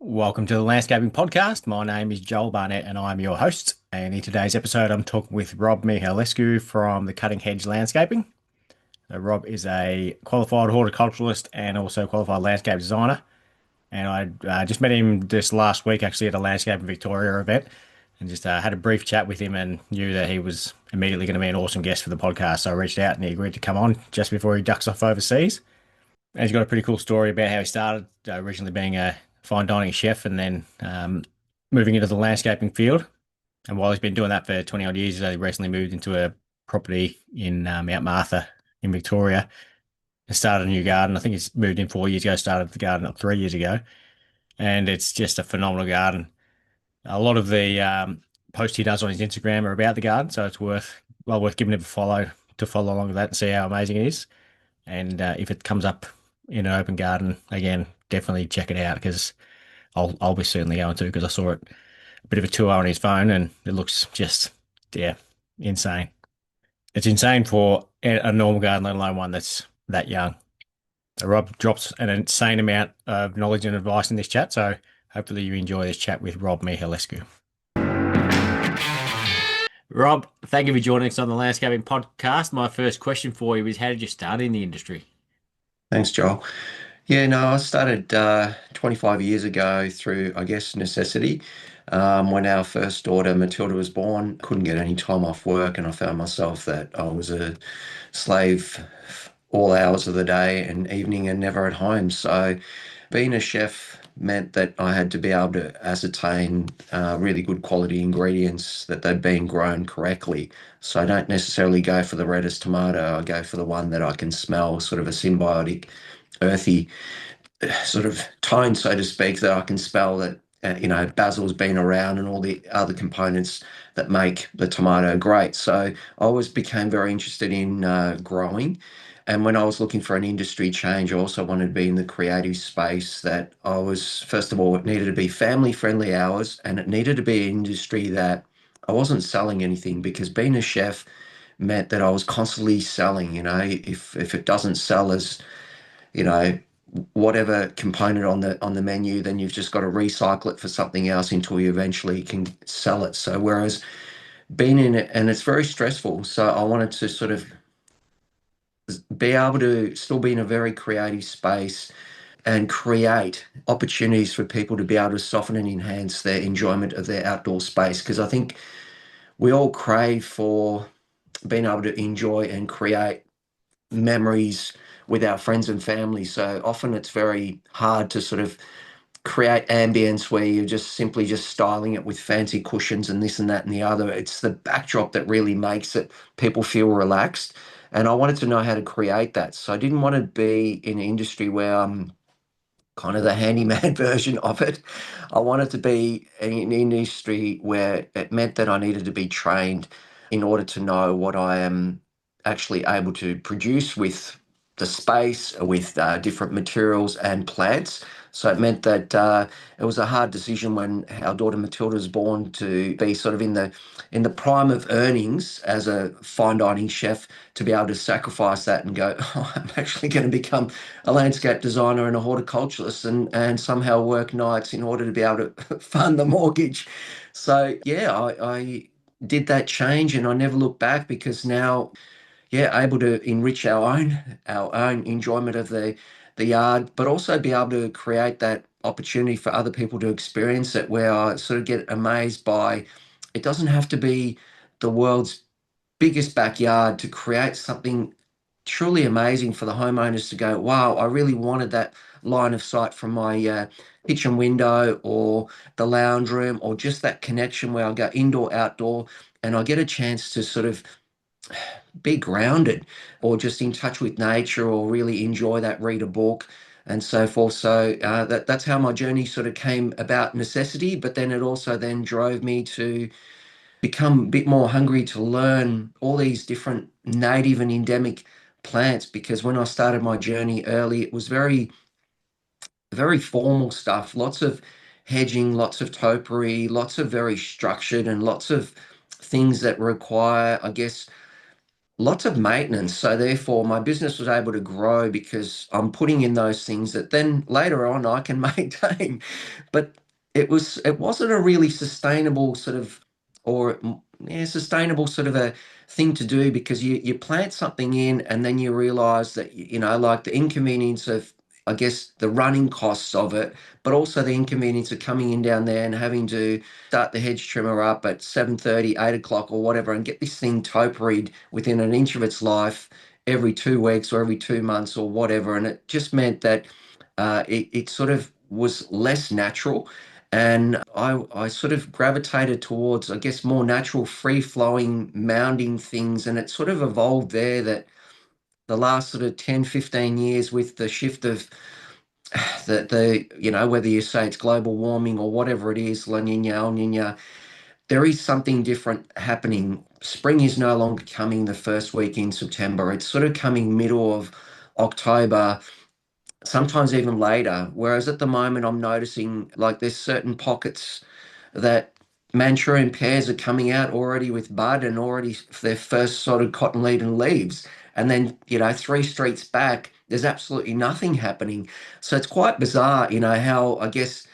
Welcome to the Landscaping Podcast. My name is Joel Barnett and I'm your host. And in today's episode, I'm talking with Rob Mihailescu from the Cutting Hedge Landscaping. Rob is a qualified horticulturist and also qualified landscape designer. And I just met him this last week actually at a Landscape in Victoria event and just had a brief chat with him and knew that he was immediately going to be an awesome guest for the podcast. So I reached out and he agreed to come on just before he ducks off overseas. And he's got a pretty cool story about how he started, originally being a fine dining chef and then moving into the landscaping field. And while he's been doing that for 20 odd years, he's only recently moved into a property in Mount Martha in Victoria and started a new garden. I think he's moved in 4 years ago, started the garden up 3 years ago. And it's just a phenomenal garden. A lot of the posts he does on his Instagram are about the garden, so it's well worth giving it a follow to follow along with that and see how amazing it is. And if it comes up in an open garden again, definitely check it out because I'll be certainly going to because I saw it a bit of a tour on his phone and it looks just insane. It's insane for a normal garden, let alone one that's that young. Rob drops an insane amount of knowledge and advice in this chat, so hopefully you enjoy this chat with Rob Mihailescu. Rob, thank you for joining us on the Landscaping Podcast. My first question for you is how did you start in the industry? Thanks, Joel. Yeah, no, I started 25 years ago through, I guess, necessity. When our first daughter, Matilda, was born, couldn't get any time off work, and I found myself that I was a slave all hours of the day and evening and never at home. So being a chef meant that I had to be able to ascertain really good quality ingredients, that they'd been grown correctly. So I don't necessarily go for the reddest tomato. I go for the one that I can smell, sort of a symbiotic, earthy sort of tone, so to speak, that I can spell that, basil's been around and all the other components that make the tomato great. So I always became very interested in growing. And when I was looking for an industry change, I also wanted to be in the creative space that I was, first of all, it needed to be family friendly hours and it needed to be an industry that I wasn't selling anything because being a chef meant that I was constantly selling, if it doesn't sell as, you know, whatever component on the menu, then you've just got to recycle it for something else until you eventually can sell it. So whereas being in it, and it's very stressful, so I wanted to sort of be able to still be in a very creative space and create opportunities for people to be able to soften and enhance their enjoyment of their outdoor space. Because I think we all crave for being able to enjoy and create memories with our friends and family. So often it's very hard to sort of create ambience where you're just simply just styling it with fancy cushions and this and that and the other. It's the backdrop that really makes it people feel relaxed. And I wanted to know how to create that. So I didn't want to be in an industry where I'm kind of the handyman version of it. I wanted to be in an industry where it meant that I needed to be trained in order to know what I am actually able to produce with the space, with different materials and plants. So it meant that it was a hard decision when our daughter Matilda was born to be sort of in the prime of earnings as a fine dining chef to be able to sacrifice that and go, oh, I'm actually going to become a landscape designer and a horticulturalist and somehow work nights in order to be able to fund the mortgage. So yeah, I did that change and I never looked back because now, yeah, able to enrich our own enjoyment of the yard, but also be able to create that opportunity for other people to experience it where I sort of get amazed by it doesn't have to be the world's biggest backyard to create something truly amazing for the homeowners to go, wow, I really wanted that line of sight from my kitchen window or the lounge room or just that connection where I go indoor, outdoor, and I get a chance to sort of be grounded or just in touch with nature or really enjoy that, read a book and so forth. So that's how my journey sort of came about necessity, but then it also then drove me to become a bit more hungry to learn all these different native and endemic plants because when I started my journey early, it was very formal stuff, lots of hedging, lots of topiary, lots of very structured and lots of things that require, I guess, lots of maintenance. So therefore, my business was able to grow because I'm putting in those things that then later on I can maintain. But it wasn't a really sustainable sort of or yeah, sustainable sort of a thing to do because you plant something in and then you realize that like the inconvenience of I guess the running costs of it, but also the inconvenience of coming in down there and having to start the hedge trimmer up at 7:30, 8 o'clock or whatever, and get this thing toperied within an inch of its life every 2 weeks or every 2 months or whatever. And it just meant that it sort of was less natural. And I sort of gravitated towards, I guess, more natural, free-flowing, mounding things. And it sort of evolved there that the last sort of 10, 15 years with the shift of whether you say it's global warming or whatever it is, La Nina, El Nina, there is something different happening. Spring is no longer coming the first week in September. It's sort of coming middle of October, sometimes even later. Whereas at the moment, I'm noticing like there's certain pockets that Manchurian pears are coming out already with bud and already their first sort of cotton laden leaves. And then, 3 streets back, there's absolutely nothing happening. So it's quite bizarre, how I guess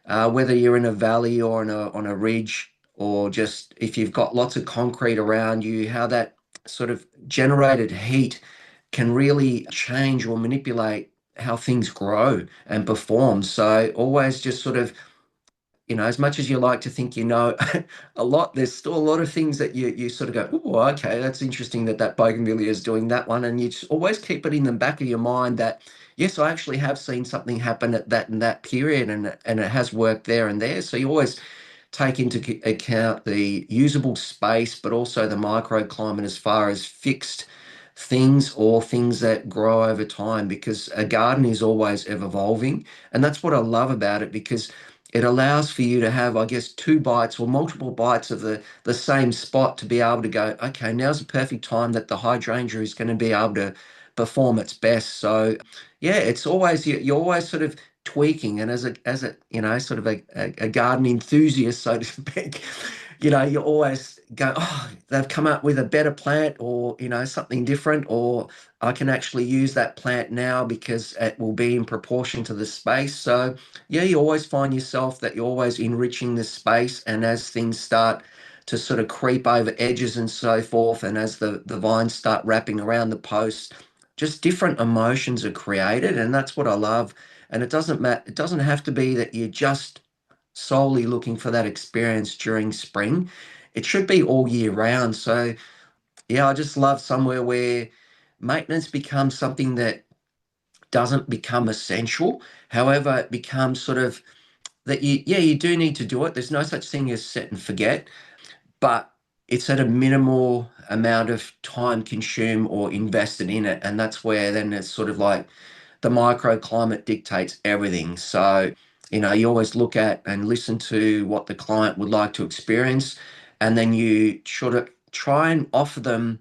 whether you're in a valley or on a ridge, or just if you've got lots of concrete around you, how that sort of generated heat can really change or manipulate how things grow and perform. So always just sort of as much as you like to think a lot, there's still a lot of things that you sort of go, oh, okay, that's interesting that bougainvillea is doing that one. And you just always keep it in the back of your mind that, yes, I actually have seen something happen at that and that period, and it has worked there and there. So you always take into account the usable space, but also the microclimate as far as fixed things or things that grow over time, because a garden is always ever evolving. And that's what I love about it, because it allows for you to have, I guess, two bites or multiple bites of the same spot to be able to go, okay, now's the perfect time that the hydrangea is going to be able to perform its best. So yeah, it's always you're always sort of tweaking, and as a sort of a garden enthusiast, so to speak, you always go, oh, they've come up with a better plant, or something different, or I can actually use that plant now because it will be in proportion to the space. So yeah, you always find yourself that you're always enriching the space, and as things start to sort of creep over edges and so forth, and as the vines start wrapping around the posts, just different emotions are created, and that's what I love. And it doesn't have to be that you're just solely looking for that experience during spring. It should be all year round. So yeah, I just love somewhere where maintenance becomes something that doesn't become essential. However, it becomes sort of that you do need to do it. There's no such thing as set and forget, but it's at a minimal amount of time consumed or invested in it. And that's where then it's sort of like the microclimate dictates everything. So, you always look at and listen to what the client would like to experience, and then you sort of try and offer them,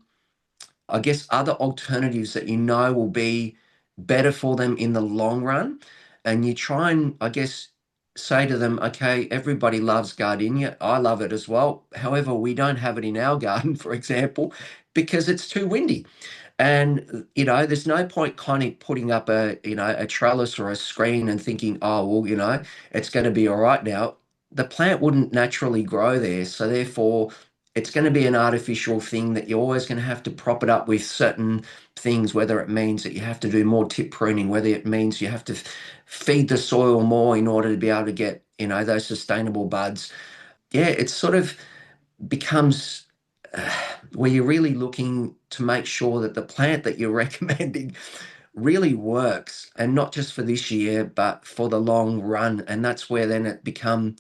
I guess, other alternatives that will be better for them in the long run. And you try and, I guess, say to them, okay, everybody loves gardenia. I love it as well. However, we don't have it in our garden, for example, because it's too windy. And, there's no point kind of putting up a trellis or a screen and thinking, oh, well, it's going to be all right now. The plant wouldn't naturally grow there. So therefore, it's going to be an artificial thing that you're always going to have to prop it up with certain things, whether it means that you have to do more tip pruning, whether it means you have to feed the soil more in order to be able to get, those sustainable buds. Yeah, it's sort of becomes where you're really looking to make sure that the plant that you're recommending really works, and not just for this year, but for the long run. And that's where then it become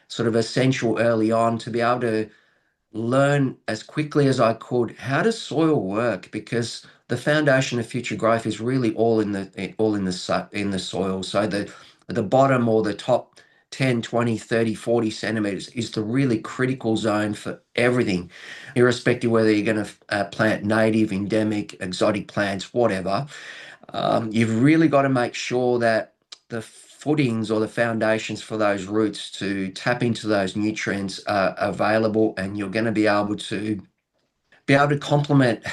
sort of essential early on to be able to learn as quickly as I could how does soil work, because the foundation of future growth is really all in the soil. So the bottom or the top 10, 20, 30, 40 centimeters is the really critical zone for everything, irrespective whether you're going to plant native, endemic, exotic plants, whatever. You've really got to make sure that the footings or the foundations for those roots to tap into those nutrients are available, and you're going to be able to be able to complement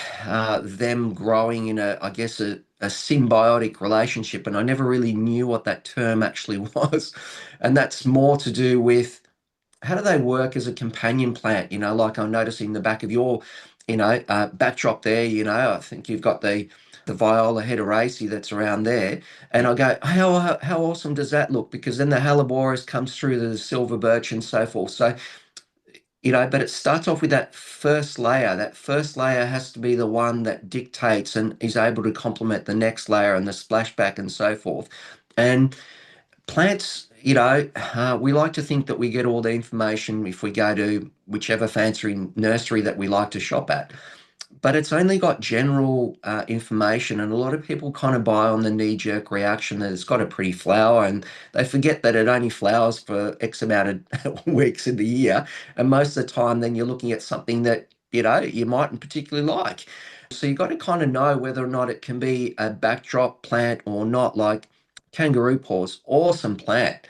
them growing in a, I guess, a symbiotic relationship. And I never really knew what that term actually was. And that's more to do with how do they work as a companion plant? Like I'm noticing the back of your, backdrop there, I think you've got the Viola hederaceae that's around there. And I go, how awesome does that look? Because then the Helleborus comes through the silver birch and so forth. So, but it starts off with that first layer. That first layer has to be the one that dictates and is able to complement the next layer and the splashback and so forth. And plants, we like to think that we get all the information if we go to whichever fancy nursery that we like to shop at. But it's only got general information, and a lot of people kind of buy on the knee-jerk reaction that it's got a pretty flower, and they forget that it only flowers for X amount of weeks in the year. And most of the time, then you're looking at something that you mightn't particularly like. So you've got to kind of know whether or not it can be a backdrop plant or not. Like kangaroo paws, awesome plant.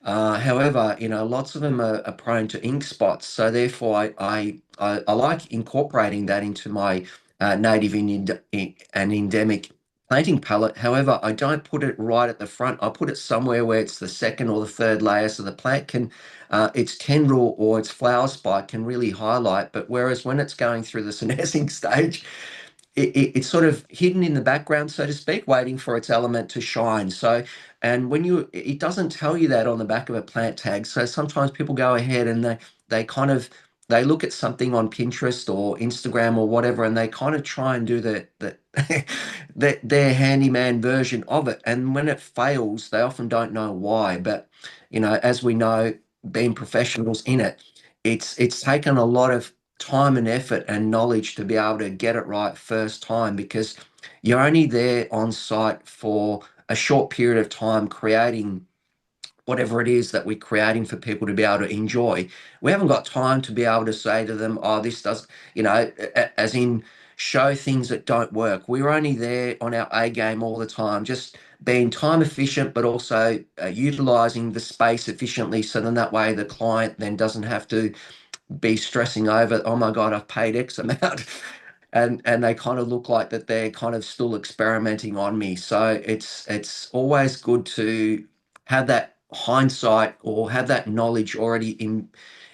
However, lots of them are prone to ink spots, so therefore I like incorporating that into my native and endemic planting palette. However, I don't put it right at the front. I put it somewhere where it's the second or the third layer, so the plant can, its tendril or its flower spike can really highlight. But whereas when it's going through the senescing stage, it's sort of hidden in the background, so to speak, waiting for its element to shine. So, and it doesn't tell you that on the back of a plant tag. So sometimes people go ahead and they kind of, they look at something on Pinterest or Instagram or whatever, and they kind of try and do their handyman version of it. And when it fails, they often don't know why. But, as we know, being professionals in it, it's taken a lot of time and effort and knowledge to be able to get it right first time, because you're only there on site for a short period of time creating whatever it is that we're creating for people to be able to enjoy. We haven't got time to be able to say to them, oh, this does, as in show things that don't work. We're only there on our A game all the time, just being time efficient, but also utilizing the space efficiently. So then that way the client then doesn't have to be stressing over, oh my God, I've paid X amount. And they kind of look like that they're kind of still experimenting on me. So it's always good to have that hindsight or have that knowledge already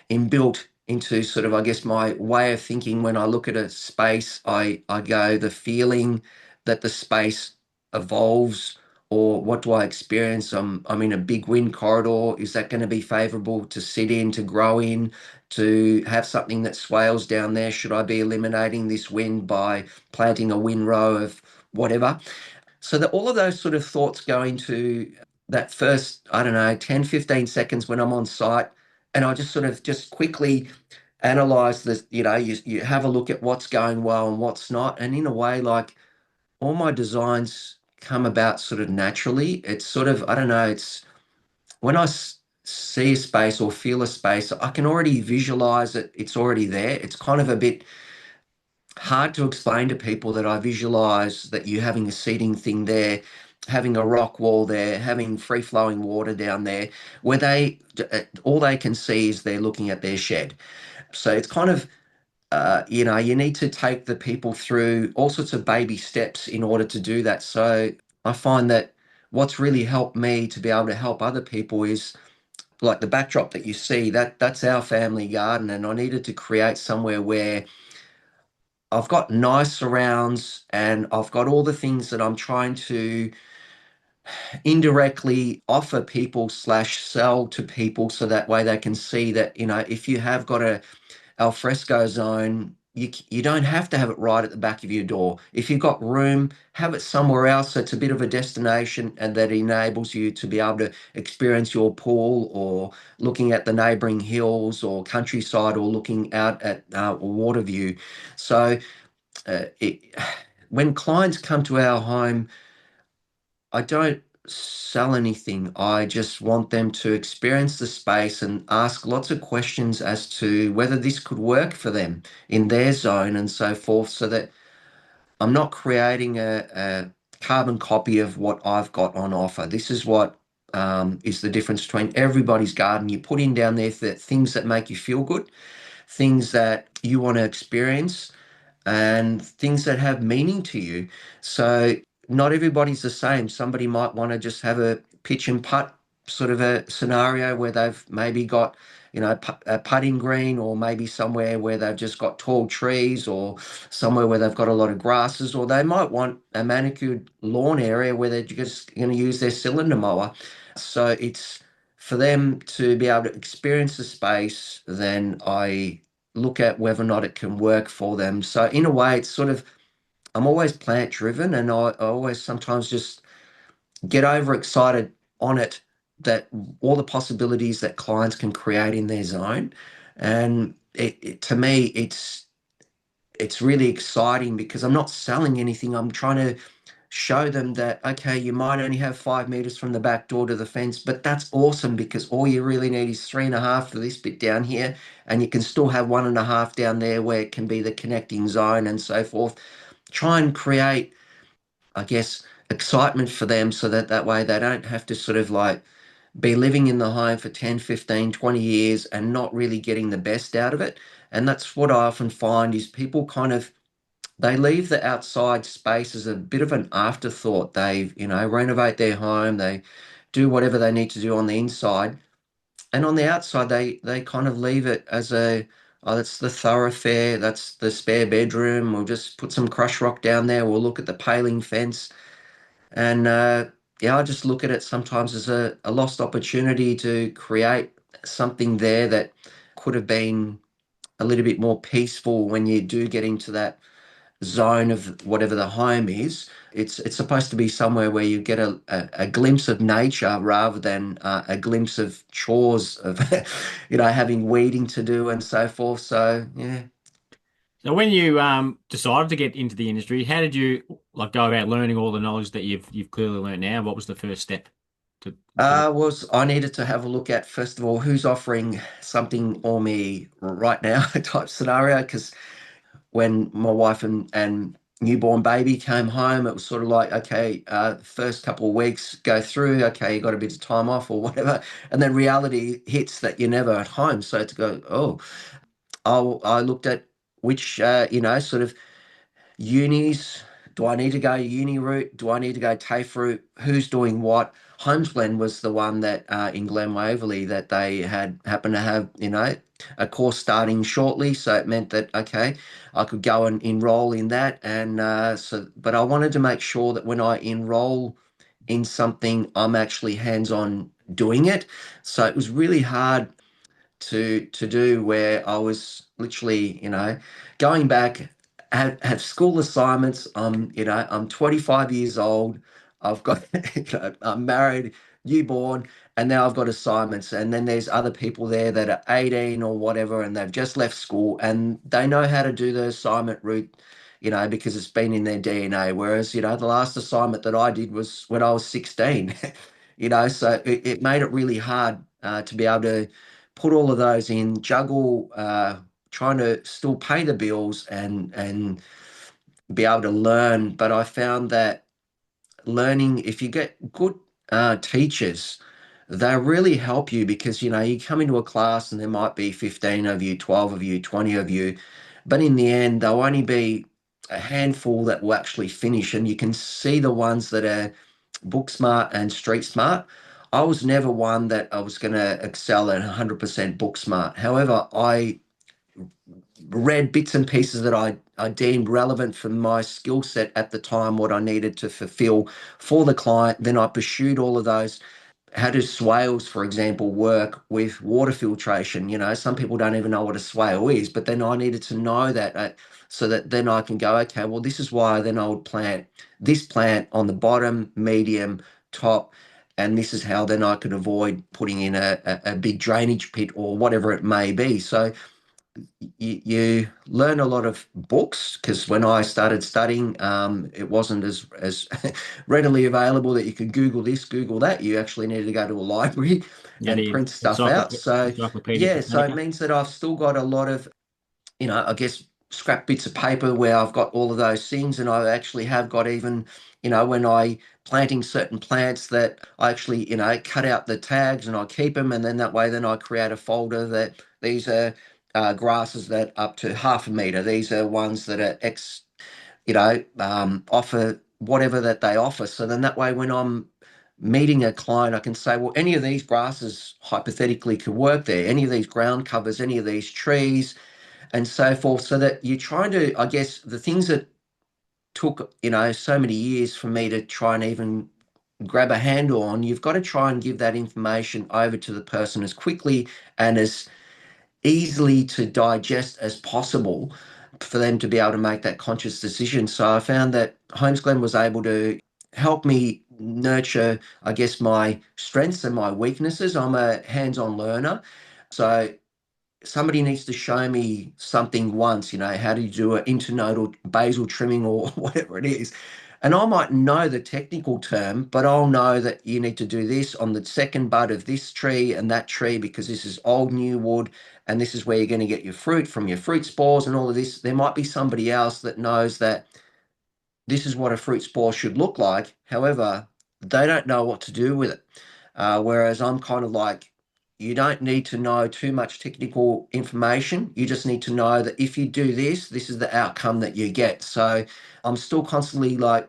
inbuilt into sort of, I guess, my way of thinking. When I look at a space, I go the feeling that the space evolves, or what do I experience? I'm in a big wind corridor. Is that going to be favorable to sit in, to grow in, to have something that swales down there? Should I be eliminating this wind by planting a windrow of whatever? So that all of those sort of thoughts go into that first, I don't know, 10, 15 seconds when I'm on site. And I just sort of just quickly analyze this, you have a look at what's going well and what's not. And in a way, like all my designs come about sort of naturally. It's sort of, I don't know, it's when see a space or feel a space, I can already visualize it. It's already there. It's kind of a bit hard to explain to people that I visualize that you having a seating thing there, having a rock wall there, having free flowing water down there, where all they can see is they're looking at their shed. So it's kind of, you need to take the people through all sorts of baby steps in order to do that. So I find that what's really helped me to be able to help other people is like the backdrop that you see, that's our family garden. And I needed to create somewhere where I've got nice surrounds and I've got all the things that I'm trying to indirectly offer people slash sell to people, so that way they can see that, if you have got a alfresco zone, you don't have to have it right at the back of your door. If you've got room, have it somewhere else. So it's a bit of a destination, and that enables you to be able to experience your pool, or looking at the neighboring hills or countryside, or looking out at a water view. So it, when clients come to our home, I don't sell anything. I just want them to experience the space and ask lots of questions as to whether this could work for them in their zone and so forth, so that I'm not creating a carbon copy of what I've got on offer. This is what is the difference between everybody's garden. You put in down there things that make you feel good, things that you want to experience, and things that have meaning to you. So not everybody's the same. Somebody might want to just have a pitch and putt sort of a scenario where they've maybe got, a putting green, or maybe somewhere where they've just got tall trees, or somewhere where they've got a lot of grasses, or they might want a manicured lawn area where they're just going to use their cylinder mower. So it's for them to be able to experience the space, then I look at whether or not it can work for them. So in a way, it's sort of I'm always plant driven, and I always sometimes just get overexcited on it, that all the possibilities that clients can create in their zone. And to me, it's really exciting because I'm not selling anything. I'm trying to show them that, okay, you might only have 5 meters from the back door to the fence, but that's awesome because all you really need is 3.5 for this bit down here, and you can still have 1.5 down there where it can be the connecting zone and so forth. Try and create, I guess, excitement for them so that way they don't have to sort of like be living in the home for 10, 15, 20 years and not really getting the best out of it. And that's what I often find is people kind of they leave the outside space as a bit of an afterthought. They, renovate their home, they do whatever they need to do on the inside. And on the outside, they kind of leave it as oh, that's the thoroughfare, that's the spare bedroom. We'll just put some crush rock down there. We'll look at the paling fence. And yeah, I just look at it sometimes as a lost opportunity to create something there that could have been a little bit more peaceful when you do get into that zone of whatever the home is. It's supposed to be somewhere where you get a glimpse of nature rather than a glimpse of chores of having weeding to do and so forth. So yeah. So when you decided to get into the industry, how did you like go about learning all the knowledge that you've clearly learned now? What was the first step to Was I needed to have a look at, first of all, who's offering something for me right now type scenario, because when my wife and newborn baby came home, it was sort of like, okay, first couple of weeks go through, okay, you got a bit of time off or whatever, and then reality hits that you're never at home. So to go, oh, I looked at which, sort of unis. Do I need to go uni route? Do I need to go TAFE route? Who's doing what? Homesblend was the one that in Glen Waverley that they had happened to have, a course starting shortly. So it meant that, okay, I could go and enroll in that. And but I wanted to make sure that when I enroll in something, I'm actually hands-on doing it. So it was really hard to do, where I was literally, going back, have school assignments. I'm 25 years old. I've got, I'm married, newborn, and now I've got assignments. And then there's other people there that are 18 or whatever, and they've just left school and they know how to do the assignment route, because it's been in their DNA. Whereas, the last assignment that I did was when I was 16. So it made it really hard to be able to put all of those in, juggle trying to still pay the bills and be able to learn. But I found that learning, if you get good teachers, they really help you, because you come into a class and there might be 15 of you, 12 of you, 20 of you, but in the end there'll only be a handful that will actually finish, and you can see the ones that are book smart and street smart. I was never one that I was going to excel at 100% book smart. However, I read bits and pieces that I deemed relevant for my skill set at the time, what I needed to fulfill for the client. Then I pursued all of those. How do swales, for example, work with water filtration? Some people don't even know what a swale is, but then I needed to know that so that then I can go, okay, well, this is why then I would plant this plant on the bottom, medium, top, and this is how then I could avoid putting in a big drainage pit or whatever it may be. So you learn a lot of books, because when I started studying, it wasn't as readily available that you could Google this, Google that. You actually needed to go to a library yeah, and the print stuff out. So Encyclopedia yeah, so it Britannica? means that I've still got a lot of, I guess scrap bits of paper where I've got all of those things, and I actually have got even, when I planting certain plants that I actually, cut out the tags and I keep them, and then that way then I create a folder that these are grasses that up to half a meter. These are ones that are offer whatever that they offer. So then that way, when I'm meeting a client, I can say, well, any of these grasses hypothetically could work there, any of these ground covers, any of these trees, and so forth. So that you're trying to, I guess, the things that took, so many years for me to try and even grab a handle on, you've got to try and give that information over to the person as quickly and as easily to digest as possible for them to be able to make that conscious decision. So I found that Homesglen was able to help me nurture, I guess, my strengths and my weaknesses. I'm a hands-on learner. So somebody needs to show me something once, how do you do an internodal basal trimming or whatever it is. And I might know the technical term, but I'll know that you need to do this on the second bud of this tree and that tree because this is old new wood and this is where you're going to get your fruit from your fruit spores and all of this. There might be somebody else that knows that this is what a fruit spore should look like. However, they don't know what to do with it. Whereas I'm kind of like, you don't need to know too much technical information. You just need to know that if you do this, this is the outcome that you get. So I'm still constantly like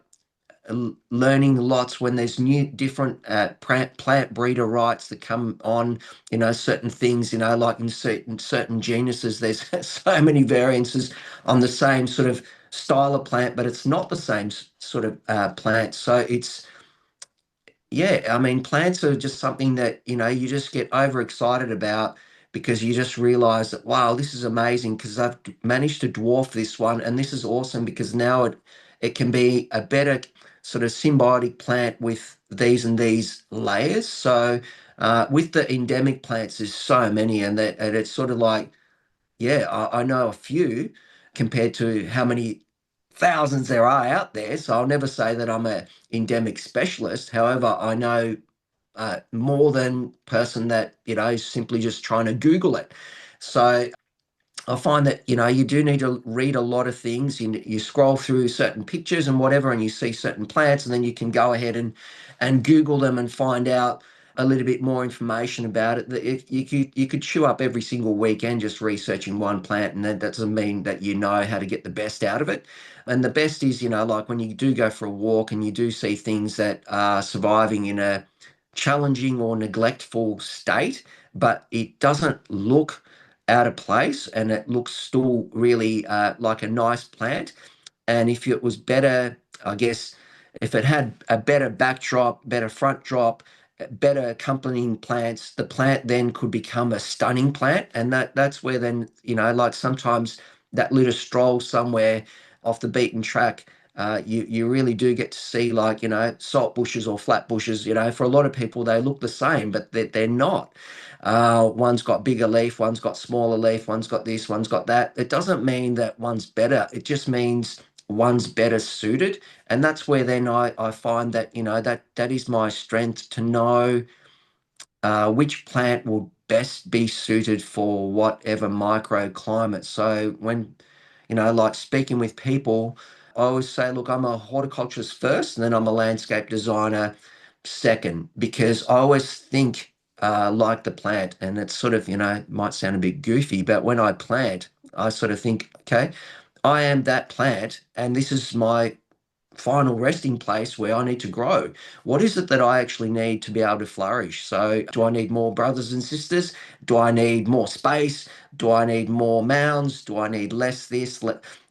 learning lots when there's new different plant breeder rights that come on, certain things, like in certain genuses, there's so many variances on the same sort of style of plant, but it's not the same sort of plant. So it's yeah, I mean, plants are just something that, you just get overexcited about because you just realize that, wow, this is amazing because I've managed to dwarf this one. And this is awesome because now it can be a better sort of symbiotic plant with these and these layers. So with the endemic plants, there's so many, and it's sort of like, yeah, I know a few compared to how many thousands there are out there. So I'll never say that I'm a endemic specialist. However, I know more than person that is simply just trying to Google it. So I find that you do need to read a lot of things. You scroll through certain pictures and whatever, and you see certain plants, and then you can go ahead and Google them and find out a little bit more information about it. That if you could chew up every single weekend just researching one plant, and that doesn't mean that you know how to get the best out of it. And the best is, like when you do go for a walk and you do see things that are surviving in a challenging or neglectful state, but it doesn't look out of place and it looks still really like a nice plant. And if it was better, I guess, if it had a better backdrop, better front drop, better accompanying plants, the plant then could become a stunning plant. And that's where then, like sometimes that little stroll somewhere off the beaten track, you really do get to see like, salt bushes or flat bushes, for a lot of people, they look the same, but they're not. One's got bigger leaf, one's got smaller leaf, one's got this, one's got that. It doesn't mean that one's better. It just means one's better suited. And that's where then I find that, that is my strength to know which plant will best be suited for whatever microclimate. So when, like speaking with people, I always say, look, I'm a horticulturist first, and then I'm a landscape designer second, because I always think like the plant. And it's sort of, might sound a bit goofy, but when I plant, I sort of think, okay, I am that plant, and this is my final resting place where I need to grow. What is it that I actually need to be able to flourish? So, do I need more brothers and sisters? Do I need more space? Do I need more mounds? Do I need less this?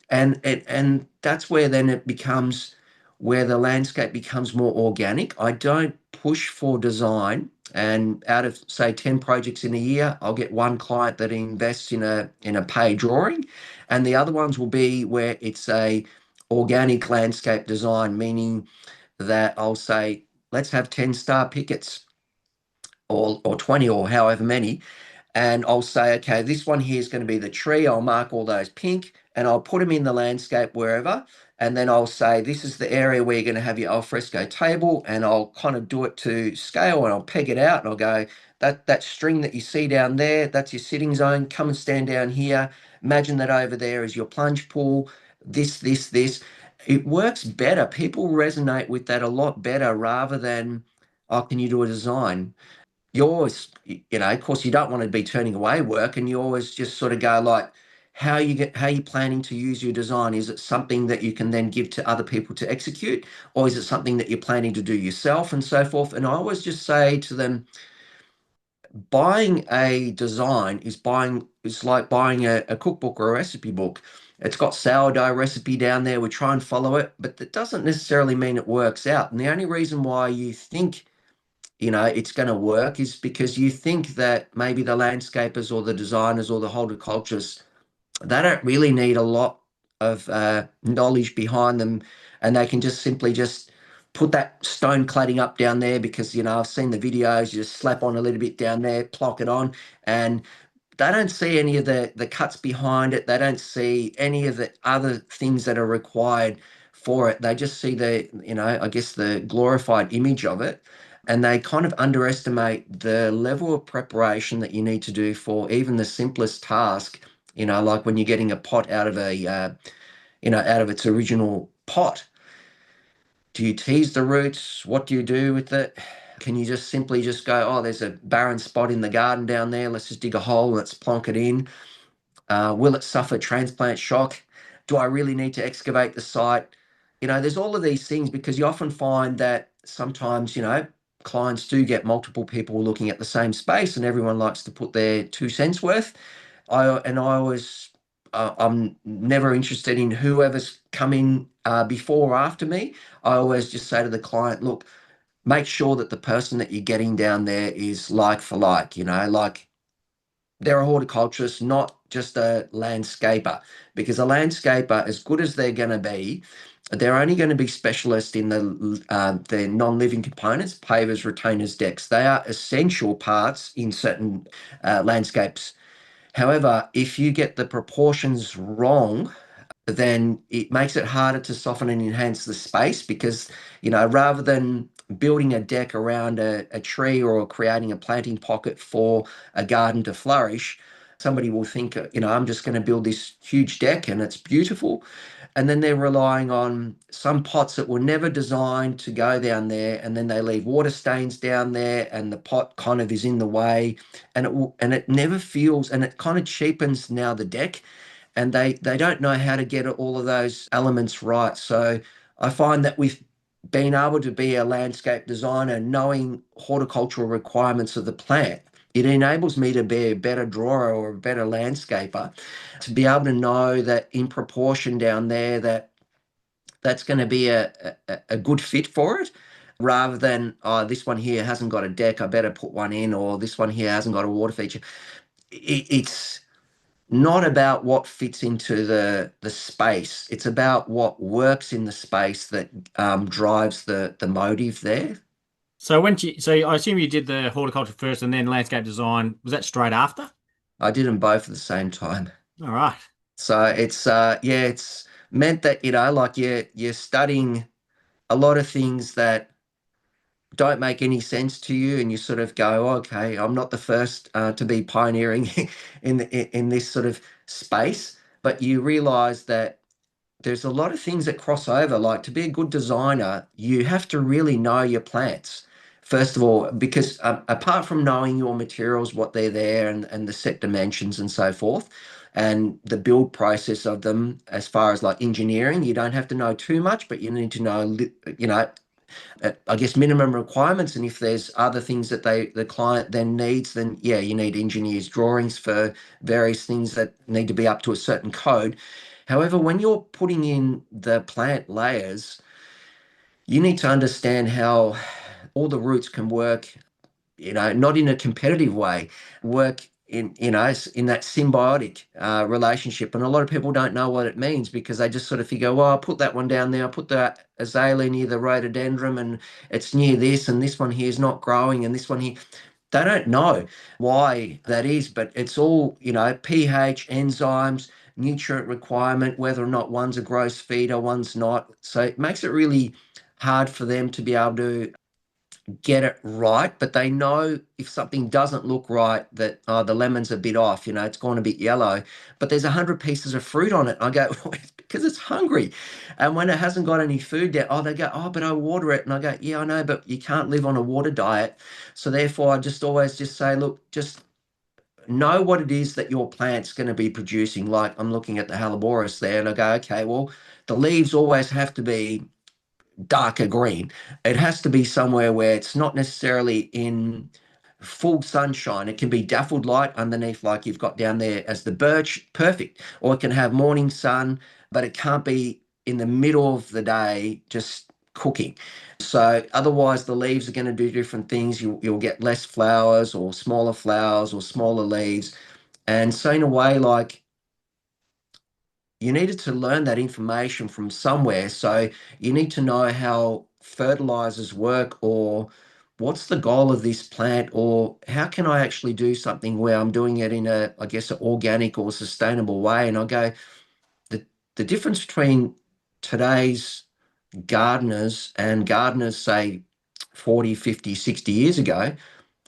And that's where then it becomes where the landscape becomes more organic. I don't push for design. And out of say 10 projects in a year, I'll get one client that invests in a pay drawing, and the other ones will be where it's a organic landscape design, meaning that I'll say, let's have 10 star pickets or 20 or however many, and I'll say, okay, this one here is going to be the tree. I'll mark all those pink and I'll put them in the landscape wherever. And then I'll say, this is the area where you're going to have your alfresco table. And I'll kind of do it to scale and I'll peg it out and I'll go, that string that you see down there, that's your sitting zone. Come and stand down here. Imagine that over there is your plunge pool. This. It works better. People resonate with that a lot better rather than, oh, can you do a design? you always, of course, you don't want to be turning away work, and you always just sort of go like, how you planning to use your design? Is it something that you can then give to other people to execute, or is it something that you're planning to do yourself, and so forth? And I always just say to them, buying a design is like buying a cookbook or a recipe book. It's got sourdough recipe down there. We try and follow it, but that doesn't necessarily mean it works out. And the only reason why you think it's going to work is because you think that maybe the landscapers or the designers or the horticulturists, they don't really need a lot of knowledge behind them, and they can just simply just put that stone cladding up down there because I've seen the videos. You just slap on a little bit down there, plock it on, and they don't see any of the cuts behind it. They don't see any of the other things that are required for it. They just see I guess the glorified image of it. And they kind of underestimate the level of preparation that you need to do for even the simplest task. Like when you're getting a pot out of out of its original pot. Do you tease the roots? What do you do with it? Can you just simply just go, oh, there's a barren spot in the garden down there. Let's just dig a hole, let's plonk it in. Will it suffer transplant shock? Do I really need to excavate the site? There's all of these things because you often find that sometimes, clients do get multiple people looking at the same space and everyone likes to put their 2 cents worth. I always, I'm never interested in whoever's coming before or after me. I always just say to the client, look, make sure that the person that you're getting down there is like for like, like they're a horticulturist, not just a landscaper. Because a landscaper, as good as they're going to be, they're only going to be specialist in the non-living components, pavers, retainers, decks. They are essential parts in certain landscapes. However, if you get the proportions wrong, then it makes it harder to soften and enhance the space because, rather than building a deck around a tree or creating a planting pocket for a garden to flourish, somebody will think, I'm just going to build this huge deck and it's beautiful. And then they're relying on some pots that were never designed to go down there, and then they leave water stains down there, and the pot kind of is in the way, and it never feels, and it kind of cheapens now the deck, and they don't know how to get all of those elements right. So I find that with being able to be a landscape designer, knowing horticultural requirements of the plant, it enables me to be a better drawer or a better landscaper, to be able to know that in proportion down there that's going to be a good fit for it, rather than, oh, this one here hasn't got a deck, I better put one in, or this one here hasn't got a water feature. It's not about what fits into the space. It's about what works in the space that drives the motive there. So I assume you did the horticulture first and then landscape design. Was that straight after? I did them both at the same time. All right. So it's yeah, it's meant that like you're studying a lot of things that don't make any sense to you, and you sort of go, "Oh, okay, I'm not the first to be pioneering in this sort of space," but you realize that there's a lot of things that cross over. Like, to be a good designer, you have to really know your plants. First of all, because apart from knowing your materials, what they're there, and the set dimensions and so forth, and the build process of them, as far as like engineering, you don't have to know too much, but you need to know, I guess, minimum requirements. And if there's other things that the client then needs, then yeah, you need engineers' drawings for various things that need to be up to a certain code. However, when you're putting in the plant layers, you need to understand how all the roots can work, not in a competitive way, work in that symbiotic relationship. And a lot of people don't know what it means because they just sort of figure, well, I'll put that one down there, I'll put that azalea near the rhododendron, and it's near this, and this one here is not growing, and this one here. They don't know why that is, but it's all, pH, enzymes, nutrient requirement, whether or not one's a gross feeder, one's not. So it makes it really hard for them to be able to get it right, but they know if something doesn't look right, that the lemon's a bit off, it's gone a bit yellow, but there's 100 pieces of fruit on it. I go, "Well, it's because it's hungry." And when it hasn't got any food there, they go, "Oh, but I water it." And I go, "Yeah, I know, but you can't live on a water diet." So therefore, I just always just say, look, just know what it is that your plant's going to be producing. Like I'm looking at the Hellebores there, and I go, okay, well, the leaves always have to be darker green. It has to be somewhere where it's not necessarily in full sunshine. It can be dappled light underneath, like you've got down there as the birch, perfect. Or it can have morning sun, but it can't be in the middle of the day just cooking. So otherwise, the leaves are going to do different things. You'll get less flowers or smaller leaves. And so in a way, like you needed to learn that information from somewhere. So you need to know how fertilizers work, or what's the goal of this plant, or how can I actually do something where I'm doing it in a, I guess, an organic or sustainable way. And I go, the, the difference between today's gardeners and gardeners, say 40, 50, 60 years ago,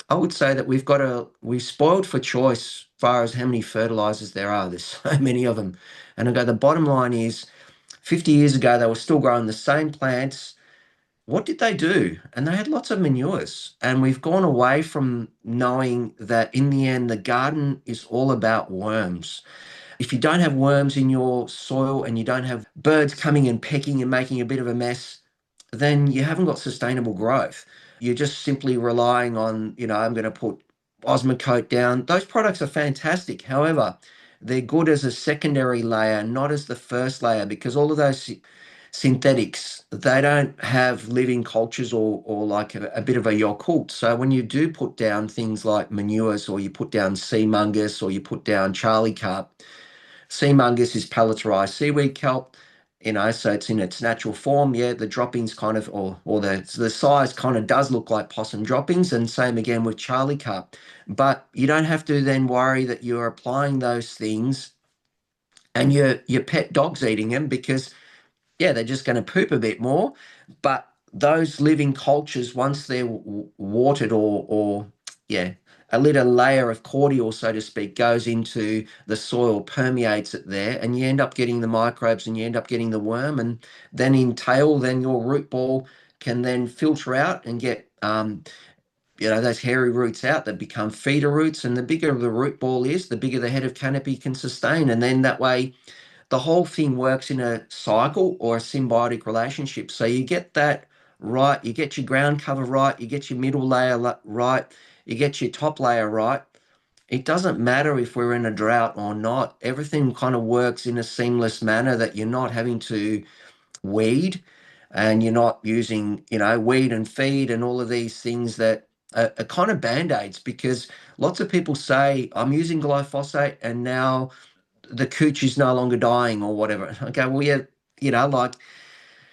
I would say that we've spoiled for choice as far as how many fertilizers there are. There's so many of them. And I go, the bottom line is 50 years ago, they were still growing the same plants. What did they do? And they had lots of manures. And we've gone away from knowing that in the end, the garden is all about worms. If you don't have worms in your soil and you don't have birds coming and pecking and making a bit of a mess, then you haven't got sustainable growth. You're just simply relying on, I'm going to put Osmocote down. Those products are fantastic. However, they're good as a secondary layer, not as the first layer, because all of those synthetics, they don't have living cultures, or like a bit of a Yakult. So when you do put down things like manures, or you put down sea mungus, or you put down Charlie carp, sea mungus is pelletorized seaweed kelp, so it's in its natural form. Yeah, the droppings kind of, or the size kind of does look like possum droppings, and same again with Charlie carp. But you don't have to then worry that you're applying those things and your pet dog's eating them, because yeah, they're just going to poop a bit more. But those living cultures, once they're watered, or yeah, a little layer of cordial, so to speak, goes into the soil, permeates it there, and you end up getting the microbes and you end up getting the worm. And then in tail, then your root ball can then filter out and get those hairy roots out that become feeder roots. And the bigger the root ball is, the bigger the head of canopy can sustain. And then that way the whole thing works in a cycle or a symbiotic relationship. So you get that right, you get your ground cover right, you get your middle layer right, you get your top layer right. It doesn't matter if we're in a drought or not. Everything kind of works in a seamless manner, that you're not having to weed, and you're not using, weed and feed and all of these things that are kind of band-aids, because lots of people say, I'm using glyphosate and now the cooch is no longer dying or whatever. Okay, well, yeah, like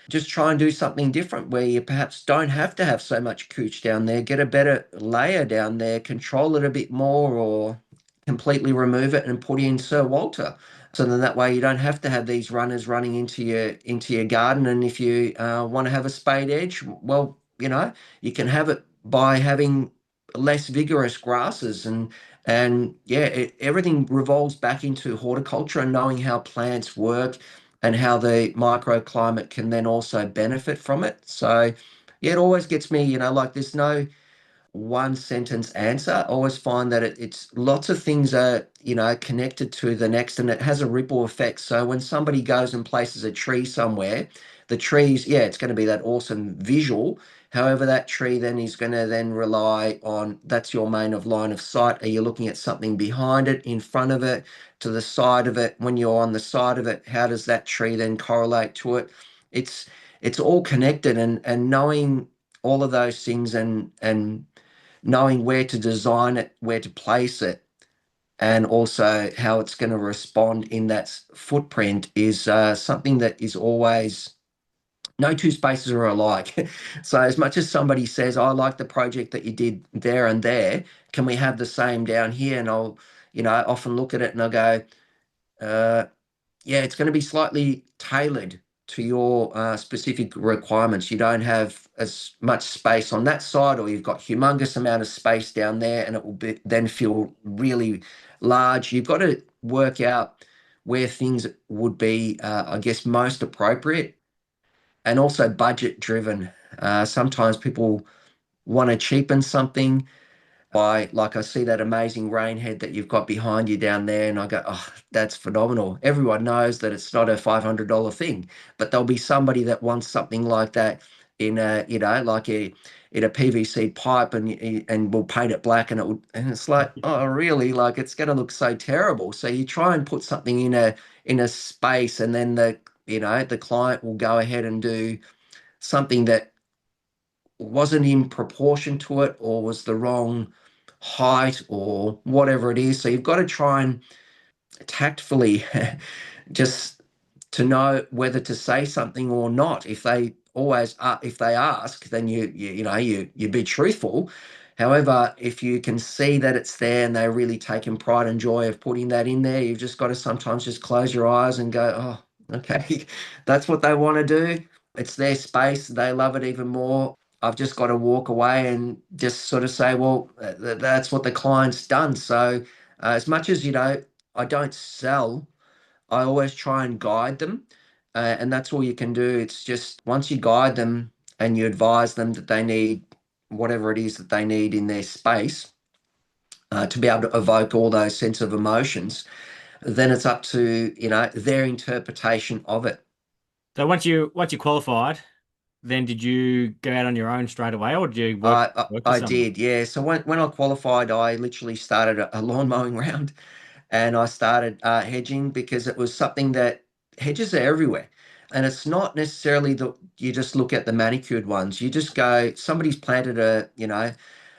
just try and do something different where you perhaps don't have to have so much cooch down there. Get a better layer down there, control it a bit more, or completely remove it and put in Sir Walter. So then that way you don't have to have these runners running into your garden. And if you want to have a spade edge, well, you can have it by having less vigorous grasses. And yeah, everything revolves back into horticulture and knowing how plants work and how the microclimate can then also benefit from it. So yeah, it always gets me, like there's no one sentence answer. I always find that it's lots of things are, connected to the next, and it has a ripple effect. So when somebody goes and places a tree somewhere, the trees, yeah, it's going to be that awesome visual. However, that tree then is going to then rely on, that's your main of line of sight. Are you looking at something behind it, in front of it, to the side of it? When you're on the side of it, how does that tree then correlate to it? It's it's all connected, and knowing all of those things, and knowing where to design it, where to place it, and also how it's going to respond in that footprint is something that is always, no two spaces are alike. So as much as somebody says, I like the project that you did there and there, can we have the same down here? And I'll, often look at it and I go, uh, yeah, it's going to be slightly tailored to your specific requirements. You don't have as much space on that side, or you've got humongous amount of space down there, and it will then feel really large. You've got to work out where things would be, I guess, most appropriate, and also budget driven. Sometimes people want to cheapen something by, like, I see that amazing rain head that you've got behind you down there, and I go, oh, that's phenomenal. Everyone knows that it's not a $500 thing, but there'll be somebody that wants something like that in a, like in a PVC pipe, and we'll paint it black, and and it's like, oh, really? Like, it's going to look so terrible. So you try and put something in a space, and then the client will go ahead and do something that wasn't in proportion to it, or was the wrong height, or whatever it is. So you've got to try and tactfully just to know whether to say something or not. If they ask, then you be truthful. However, if you can see that it's there and they're really taking pride and joy of putting that in there, you've just got to sometimes just close your eyes and go, oh, okay, that's what they want to do. It's their space. They love it even more. I've just got to walk away and just sort of say, well, that's what the client's done. So, as much as, I don't sell, I always try and guide them. And that's all you can do. It's just once you guide them and you advise them that they need whatever it is that they need in their space, to be able to evoke all those sense of emotions, then it's up to, their interpretation of it. So once you qualified, then did you go out on your own straight away, or did you work with I someone? did, yeah. So when I qualified, I literally started a lawn mowing round, and I started hedging, because it was something that hedges are everywhere. And it's not necessarily that you just look at the manicured ones. You just go, somebody's planted a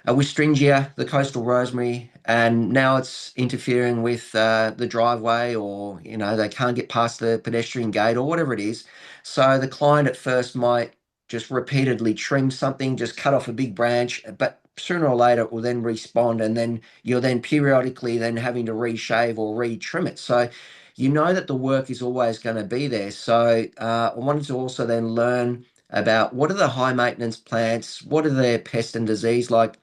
Wistringia, the coastal rosemary, and now it's interfering with the driveway, or, they can't get past the pedestrian gate, or whatever it is. So the client at first might just repeatedly trim something, just cut off a big branch, but sooner or later it will then respawn, and then you're then periodically then having to reshave or retrim it. So you know that the work is always going to be there. So I wanted to also then learn about what are the high maintenance plants, what are their pest and disease like.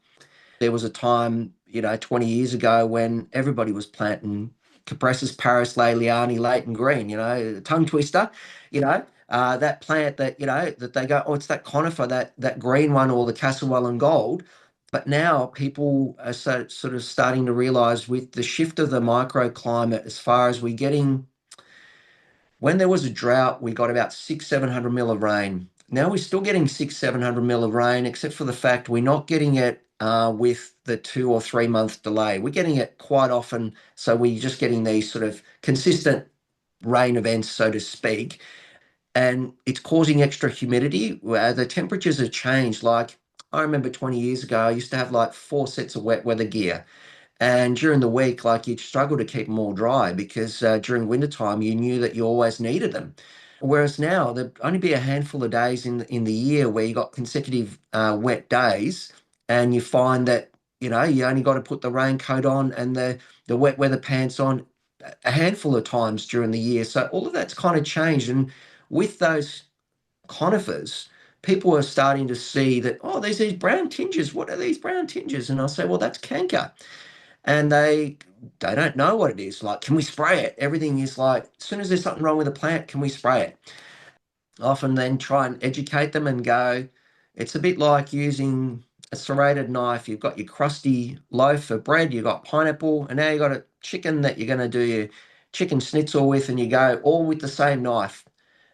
There was a time, 20 years ago, when everybody was planting Cupressus Paris Leyliani Leighton Green, tongue twister, that plant that, that they go, oh, it's that conifer, that green one, or the Castlewellan Gold. But now people are sort of starting to realize, with the shift of the microclimate, as far as we getting, when there was a drought, we got about 700 mil of rain. Now we're still getting 700 mil of rain, except for the fact we're not getting it with the 2 or 3 month delay. We're getting it quite often. So we're just getting these sort of consistent rain events, so to speak. And it's causing extra humidity where the temperatures have changed. Like, I remember 20 years ago, I used to have like 4 sets of wet weather gear. And during the week, like, you'd struggle to keep them all dry, because during wintertime, you knew that you always needed them. Whereas now, there'd only be a handful of days in the year where you got consecutive wet days, and you find that, you only got to put the raincoat on and the wet weather pants on a handful of times during the year. So all of that's kind of changed. And with those conifers, people are starting to see that, oh, there's these brown tinges. What are these brown tinges? And I'll say, well, that's canker. And they don't know what it is. Like, can we spray it? Everything is like, as soon as there's something wrong with the plant, can we spray it? Often then try and educate them and go, it's a bit like using a serrated knife. You've got your crusty loaf of bread, you've got pineapple, and now you've got a chicken that you're going to do your chicken schnitzel with, and you go all with the same knife.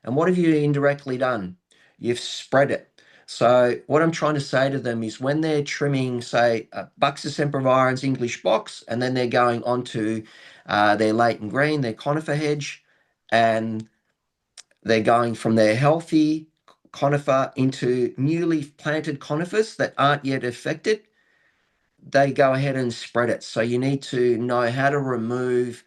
And what have you indirectly done? You've spread it. So what I'm trying to say to them is, when they're trimming, say, Buxus sempervirens English box, and then they're going onto their Leighton Green, their conifer hedge, and they're going from their healthy conifer into newly planted conifers that aren't yet affected, they go ahead and spread it. So you need to know how to remove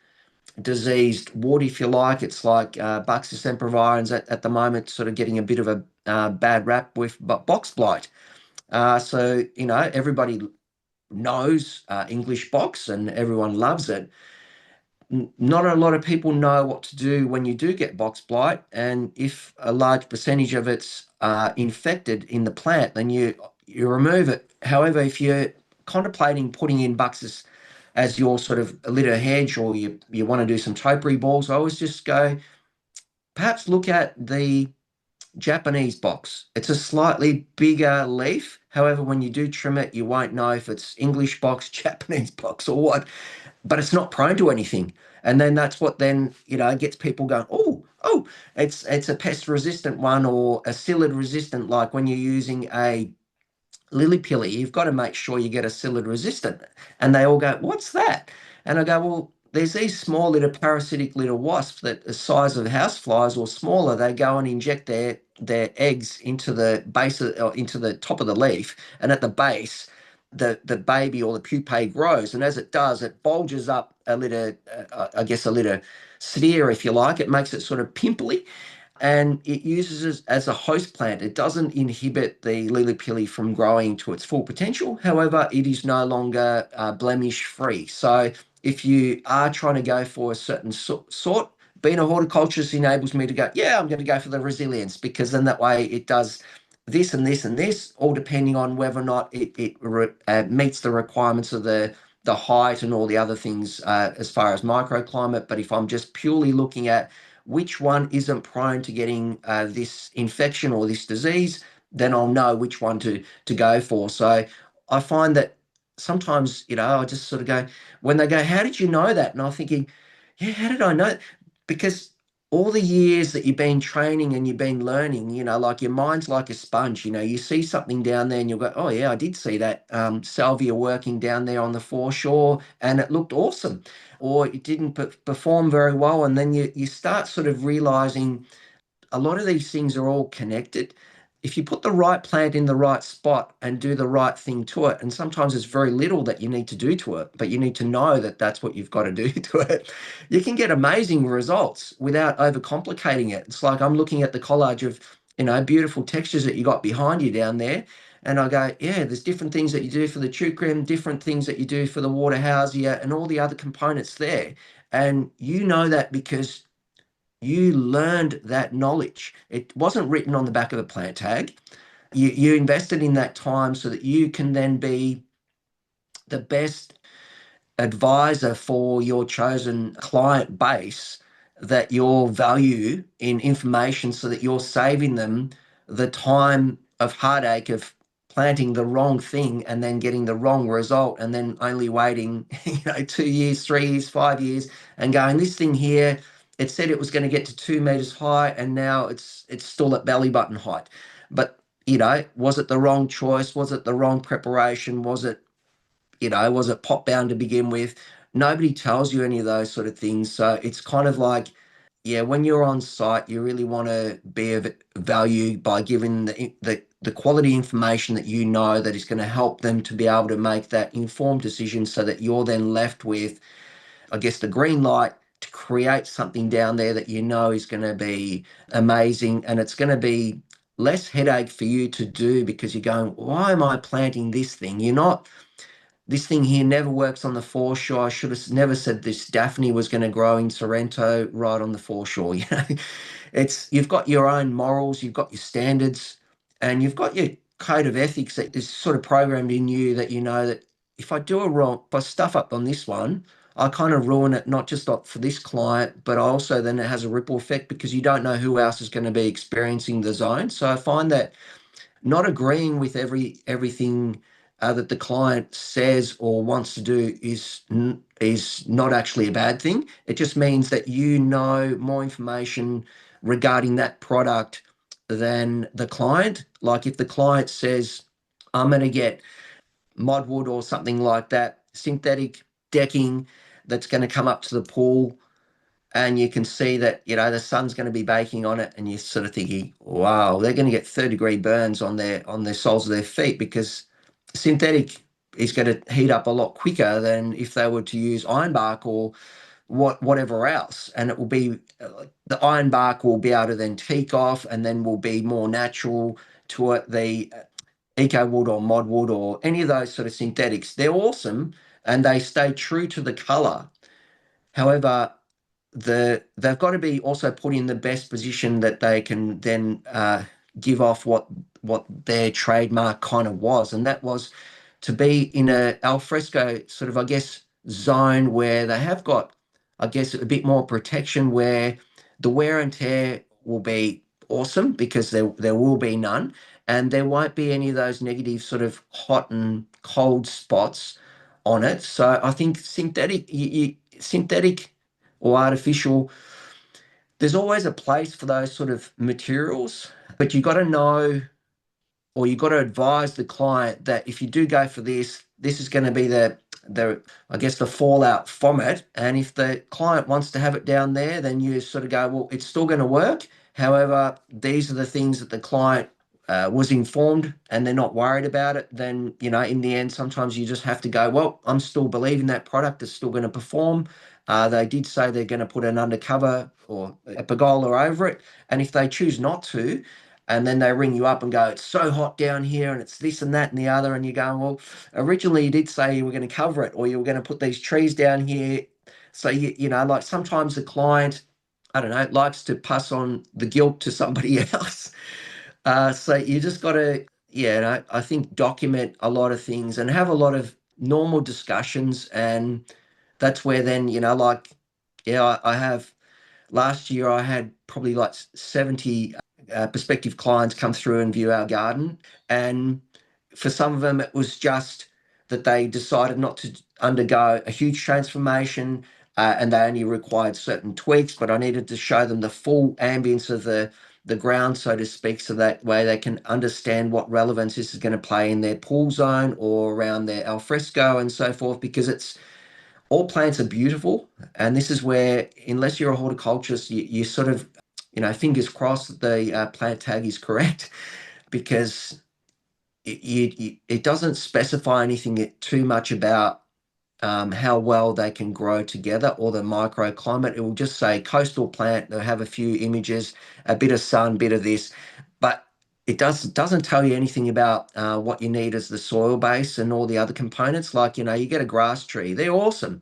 diseased wood, if you like. It's like Buxus sempervirens at the moment, sort of getting a bit of a bad rap with box blight. So, everybody knows English box, and everyone loves it. not a lot of people know what to do when you do get box blight, and if a large percentage of it's infected in the plant, then you remove it. However, if you're contemplating putting in bucks as your sort of litter hedge, or you want to do some topiary balls, I always just go, perhaps look at the Japanese box. It's a slightly bigger leaf. However, when you do trim it, you won't know if it's English box, Japanese box, or what, but it's not prone to anything. And then that's what then, gets people going, oh, it's a pest resistant one or a psyllid resistant. Like when you're using a lily pilly, you've got to make sure you get a psyllid resistant. And they all go, what's that? And I go, well, there's these small little parasitic little wasps that the size of houseflies or smaller. They go and inject their eggs into the base or into the top of the leaf, and at the base, the baby or the pupae grows, and as it does, it bulges up a little, I guess, a little sphere, if you like. It makes it sort of pimply, and it uses it as a host plant. It doesn't inhibit the lily pilly from growing to its full potential. However, it is no longer blemish free. So if you are trying to go for a certain sort, being a horticulturist enables me to go, yeah, I'm going to go for the resilience, because then that way it does this and this and this, all depending on whether or not it meets the requirements of the height and all the other things as far as microclimate. But if I'm just purely looking at which one isn't prone to getting this infection or this disease, then I'll know which one to go for. So I find that sometimes, I just sort of go, when they go, how did you know that? And I'm thinking, yeah, how did I know? Because all the years that you've been training and you've been learning, like your mind's like a sponge. You see something down there and you'll go, oh yeah, I did see that salvia working down there on the foreshore and it looked awesome, or it didn't perform very well. And then you start sort of realizing a lot of these things are all connected. If you put the right plant in the right spot and do the right thing to it, and sometimes it's very little that you need to do to it, but you need to know that that's what you've got to do to it, you can get amazing results without overcomplicating it. It's like I'm looking at the collage of, beautiful textures that you got behind you down there. And I go, yeah, there's different things that you do for the chucrim, different things that you do for the water housia, and all the other components there. And you know that because you learned that knowledge. It wasn't written on the back of a plant tag. You invested in that time so that you can then be the best advisor for your chosen client base, that your value in information, so that you're saving them the time of heartache of planting the wrong thing and then getting the wrong result, and then only waiting 2 years, 3 years, 5 years, and going, this thing here, it said it was going to get to 2 meters high and now it's still at belly button height. But was it the wrong choice? Was it the wrong preparation? Was it pot bound to begin with? Nobody tells you any of those sort of things. So it's kind of like, yeah, when you're on site, you really want to be of value by giving the quality information that that is going to help them to be able to make that informed decision, so that you're then left with, I guess, the green light to create something down there that is going to be amazing, and it's going to be less headache for you to do, because you're going, why am I planting this thing? You're not, this thing here never works on the foreshore. I should have never said this Daphne was going to grow in Sorrento right on the foreshore. You've got your own morals, you've got your standards, and you've got your code of ethics that is sort of programmed in you, that that if I do a wrong, if I stuff up on this one, I kind of ruin it, not just for this client, but also then it has a ripple effect, because you don't know who else is going to be experiencing the zone. So I find that not agreeing with everything that the client says or wants to do is not actually a bad thing. It just means that you know more information regarding that product than the client. Like if the client says, I'm going to get modwood or something like that, synthetic decking that's going to come up to the pool, and you can see that the sun's going to be baking on it, and you're sort of thinking, wow, they're going to get third-degree burns on their soles of their feet, because synthetic is going to heat up a lot quicker than if they were to use ironbark or whatever else. And it will be the ironbark will be able to then teak off, and then will be more natural to it. The eco wood or modwood or any of those sort of synthetics, they're awesome, and they stay true to the color. However, they've got to be also put in the best position that they can then give off what their trademark kind of was, and that was to be in a alfresco sort of, I guess, zone where they have got, I guess, a bit more protection, where the wear and tear will be awesome because there will be none, and there won't be any of those negative sort of hot and cold spots on it. So I think synthetic or artificial, there's always a place for those sort of materials, but you got to know, or you got to advise the client that if you do go for this, this is going to be the I guess the fallout from it. And if the client wants to have it down there, then you sort of go, well, it's still going to work. However, these are the things that the client was informed, and they're not worried about it. Then, in the end, sometimes you just have to go, well, I'm still believing that product is still going to perform. They did say they're going to put an undercover or a pergola over it, and if they choose not to, and then they ring you up and go, it's so hot down here and it's this and that and the other. And you're going, well, originally you did say you were going to cover it, or you were going to put these trees down here. So, like sometimes the client, I don't know, likes to pass on the guilt to somebody else. So you just got to, yeah, I think document a lot of things and have a lot of normal discussions. And that's where then, like, yeah, I have. Last year, I had probably like 70 prospective clients come through and view our garden. And for some of them, it was just that they decided not to undergo a huge transformation, and they only required certain tweaks. But I needed to show them the full ambience of the ground, so to speak, so that way they can understand what relevance this is going to play in their pool zone or around their alfresco and so forth, because it's all plants are beautiful, and this is where, unless you're a horticulturist, you sort of, fingers crossed that the plant tag is correct, because it doesn't specify anything too much about how well they can grow together or the microclimate. It will just say coastal plant. They'll have a few images, a bit of sun, bit of this, but it doesn't tell you anything about what you need as the soil base and all the other components. Like, you get a grass tree, they're awesome,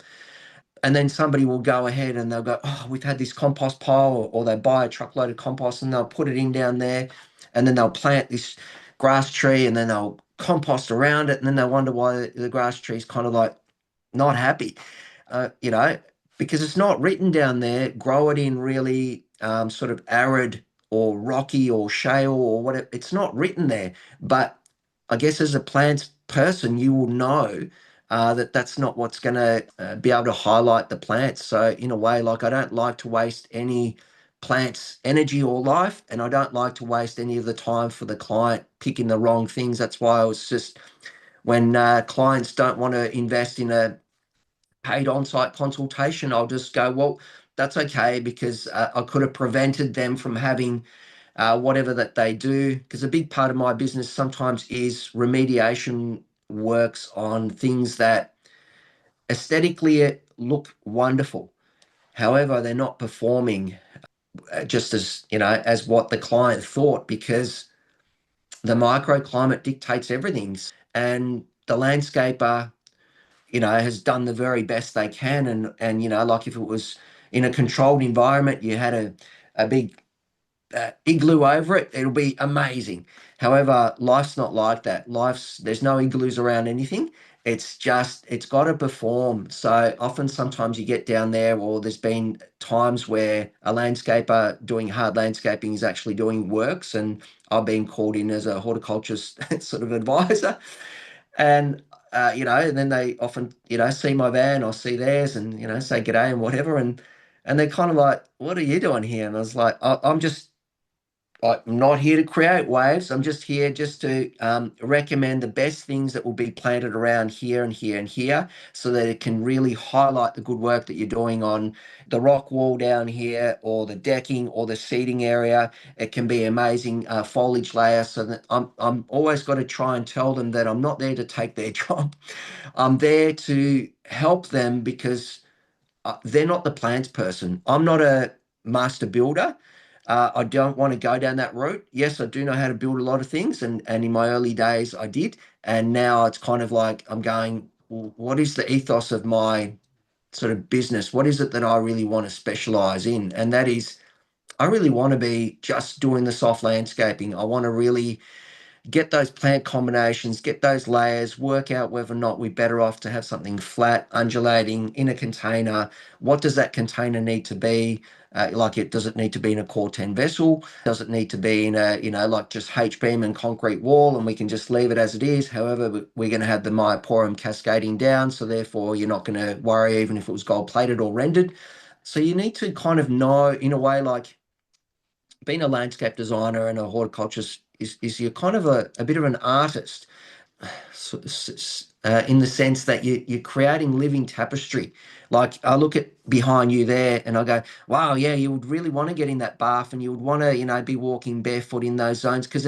and then somebody will go ahead and they'll go, oh, we've had this compost pile, or they buy a truckload of compost and they'll put it in down there, and then they'll plant this grass tree and then they'll compost around it, and then they wonder why the grass tree is kind of like not happy, uh, you know, because it's not written down there. Grow it in really sort of arid or rocky or shale or whatever. It's not written there. But I guess as a plants person, you will know that that's not what's going to be able to highlight the plants. So in a way, like, I don't like to waste any plant's energy or life, and I don't like to waste any of the time for the client picking the wrong things. That's why I was just, when clients don't want to invest in a paid on-site consultation, I'll just go, well, that's okay, because I could have prevented them from having whatever that they do. Because a big part of my business sometimes is remediation works on things that aesthetically look wonderful. However, they're not performing just as, as what the client thought, because the microclimate dictates everything. And the landscaper, has done the very best they can. And like, if it was in a controlled environment, you had a big igloo over it, it'll be amazing. However, life's not like that. There's no igloos around anything. It's got to perform. So often, sometimes you get down there, or there's been times where a landscaper doing hard landscaping is actually doing works, and I've been called in as a horticulturist sort of advisor. And and then they often, see my van or see theirs, and say g'day and whatever, and they're kind of like, "What are you doing here?" And I was like, I'm just, I'm not here to create waves. I'm just here just to recommend the best things that will be planted around here and here and here, so that it can really highlight the good work that you're doing on the rock wall down here, or the decking, or the seating area. It can be amazing foliage layer. So that I'm always got to try and tell them that I'm not there to take their job. I'm there to help them, because they're not the plants person. I'm not a master builder. I don't want to go down that route. Yes, I do know how to build a lot of things, and in my early days I did. And now it's kind of like I'm going, "Well, what is the ethos of my sort of business. What is it that I really want to specialize in? And that is, I really want to be just doing the soft landscaping. I want to really get those plant combinations, get those layers, work out whether or not we're better off to have something flat, undulating in a container. What does that container need to be? Does it need to be in a core 10 vessel? Does it need to be in a, like just H-beam and concrete wall and we can just leave it as it is? However, we're going to have the myoporium cascading down. So therefore you're not going to worry even if it was gold plated or rendered. So you need to kind of know in a way, like being a landscape designer and a horticulturist is you're kind of a bit of an artist in the sense that you're creating living tapestry. Like I look at behind you there and I go, wow, yeah, you would really want to get in that bath and you would want to, be walking barefoot in those zones because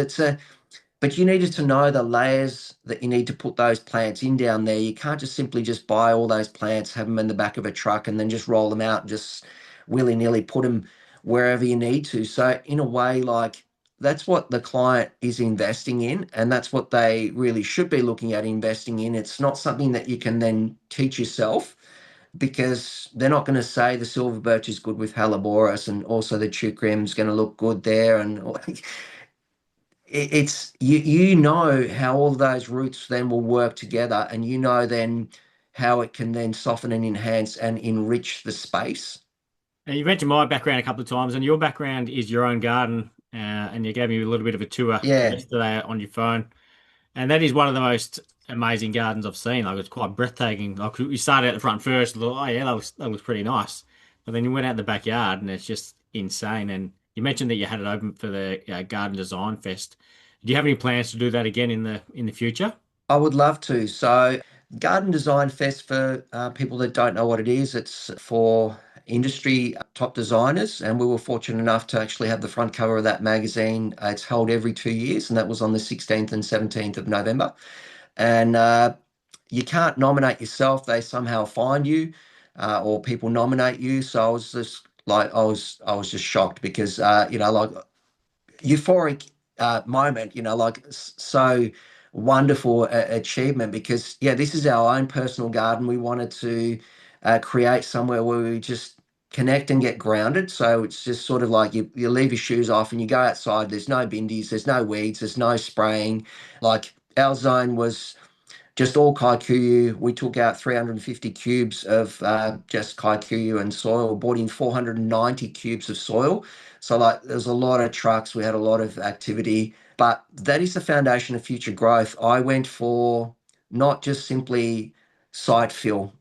but you needed to know the layers that you need to put those plants in down there. You can't just simply just buy all those plants, have them in the back of a truck, and then just roll them out and just willy-nilly put them wherever you need to. So in a way, like that's what the client is investing in, and that's what they really should be looking at investing in. It's not something that you can then teach yourself because they're not going to say the silver birch is good with Hellebores and also the is going to look good there and it's you know how all those roots then will work together and you know then how it can then soften and enhance and enrich the space. Now, you mentioned my background a couple of times, and your background is your own garden, and you gave me a little bit of a tour Yeah, yesterday on your phone. And that is one of the most amazing gardens I've seen. Like it's quite breathtaking. Like we started at the front first, thought, oh yeah, that looks pretty nice. But then you went out in the backyard, and it's just insane. And you mentioned that you had it open for the Garden Design Fest. Do you have any plans to do that again in the future? I would love to. So Garden Design Fest, for people that don't know what it is, it's for industry top designers and we were fortunate enough to actually have the front cover of that magazine. It's held every 2 years and that was on the 16th and 17th of November. And you can't nominate yourself. They somehow find you, or people nominate you. So I was just like, I was just shocked because, like euphoric moment, so wonderful achievement because, yeah, this is our own personal garden. We wanted to create somewhere where we just connect and get grounded. So it's just sort of like you leave your shoes off and you go outside. There's no bindies, there's no weeds, there's no spraying. Like our zone was just all kikuyu. We took out 350 cubes of just kikuyu and soil, brought in 490 cubes of soil. So like there's a lot of trucks, we had a lot of activity, but that is the foundation of future growth. I went for not just simply site fill.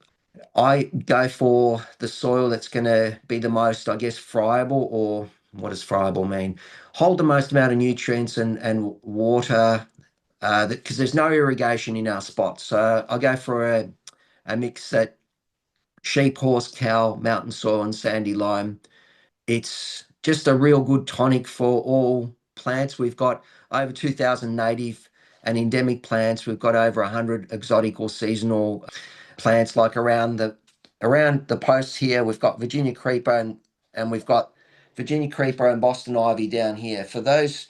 I go for the soil that's going to be the most, I guess, friable, or what does friable mean? Hold the most amount of nutrients and water because there's no irrigation in our spot. So I go for a mix that sheep, horse, cow, mountain soil, and sandy lime. It's just a real good tonic for all plants. We've got over 2,000 native and endemic plants. We've got over 100 exotic or seasonal plants like around the posts here. We've got Virginia creeper and we've got Virginia creeper and Boston ivy down here. For those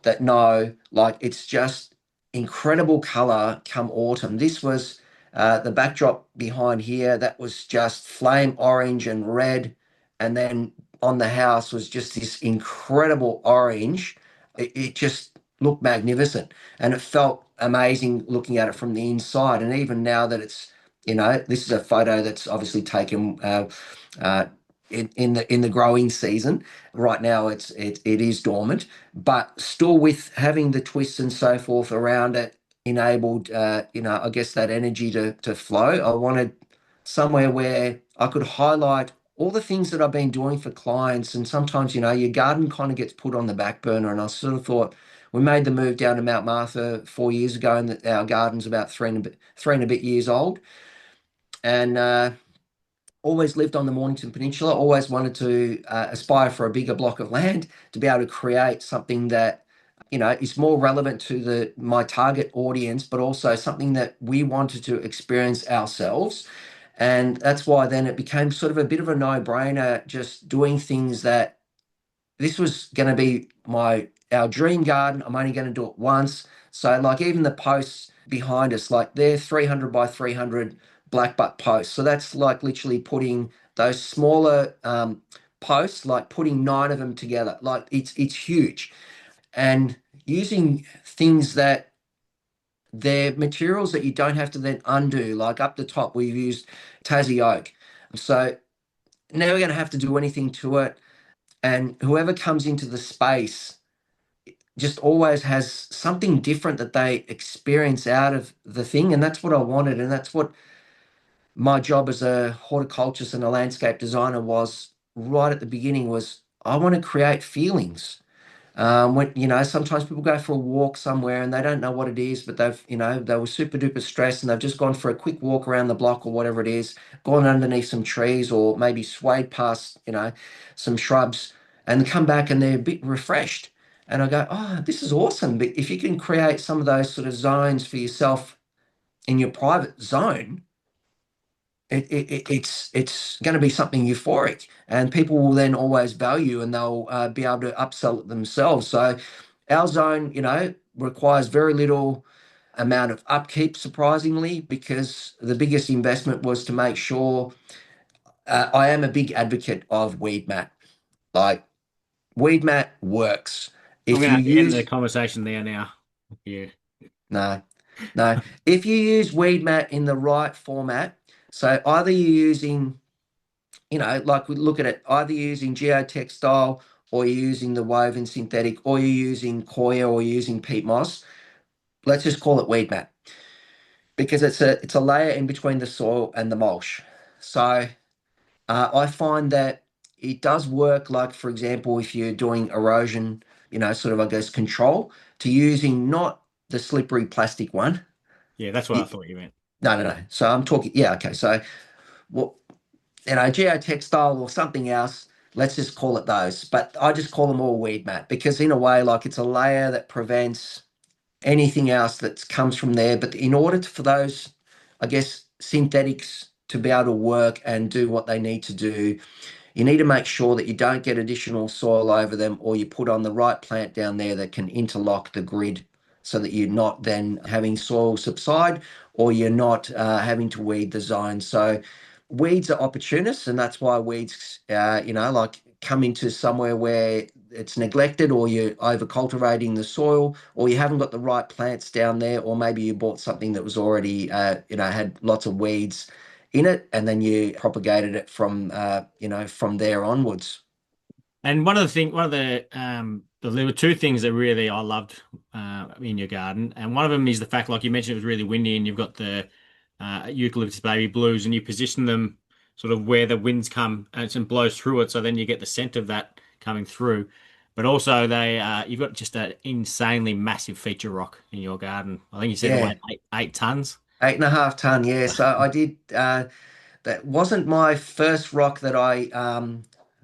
that know, like it's just incredible color come autumn. This was the backdrop behind here. That was just flame orange and red, and then on the house was just this incredible orange. It just looked magnificent, and it felt amazing looking at it from the inside. And even now that it's, this is a photo that's obviously taken uh, in the growing season. Right now, it is dormant, but still with having the twists and so forth around it, enabled, I guess that energy to flow. I wanted somewhere where I could highlight all the things that I've been doing for clients, and sometimes your garden kind of gets put on the back burner. And I sort of thought we made the move down to Mount Martha 4 years ago, and that our garden's about three and a bit years old, and always lived on the Mornington Peninsula, always wanted to aspire for a bigger block of land to be able to create something that, is more relevant to my target audience, but also something that we wanted to experience ourselves. And that's why then it became sort of a bit of a no-brainer, just doing things that this was going to be our dream garden. I'm only going to do it once. So like even the posts behind us, like they're 300 by 300 black butt posts. So that's like literally putting those smaller posts, like putting nine of them together. Like it's huge. And using things that they're materials that you don't have to then undo. Like up the top, we've used Tassie oak. So never going to have to do anything to it. And whoever comes into the space just always has something different that they experience out of the thing. And that's what I wanted. And that's what my job as a horticulturist and a landscape designer was right at the beginning was I want to create feelings. When sometimes people go for a walk somewhere and they don't know what it is, but they were super duper stressed and they've just gone for a quick walk around the block or whatever it is, gone underneath some trees or maybe swayed past, some shrubs and come back and they're a bit refreshed. And I go, oh, this is awesome. But if you can create some of those sort of zones for yourself in your private zone, it's going to be something euphoric, and people will then always value, and they'll be able to upsell it themselves. So our zone, requires very little amount of upkeep, surprisingly, because the biggest investment was to make sure I am a big advocate of weed mat. Like weed mat works I'm if gonna you have to end the use conversation there now. Yeah. no, no, if you use weed mat in the right format. So either you're using like we look at it, either you're using geotextile or you're using the woven synthetic or you're using coir or you're using peat moss. Let's just call it weed mat because it's a layer in between the soil and the mulch. So I find that it does work. Like for example, if you're doing erosion, sort of I guess control to using not the slippery plastic one. Yeah, that's what I It, thought you meant. no, no, no. So I'm talking. Yeah, okay. So what geotextile or something else. Let's just call it those. But I just call them all weed mat because in a way, like it's a layer that prevents anything else that comes from there. But in order for those, I guess, synthetics to be able to work and do what they need to do, you need to make sure that you don't get additional soil over them or you put on the right plant down there that can interlock the grid so that you're not then having soil subside or you're not having to weed the zone. So weeds are opportunists, and that's why weeds, like come into somewhere where it's neglected or you're over cultivating the soil or you haven't got the right plants down there, or maybe you bought something that was already, had lots of weeds in it, and then you propagated it from there onwards. And one of there were two things that really I loved in your garden, and one of them is the fact, like you mentioned, it was really windy, and you've got the eucalyptus baby blues, and you position them sort of where the winds come and blows through it, so then you get the scent of that coming through. But also, you've got just an insanely massive feature rock in your garden. I think you said it Yeah, weighed 8 tons. 8.5 ton. Yeah, so I did. That wasn't my first rock that I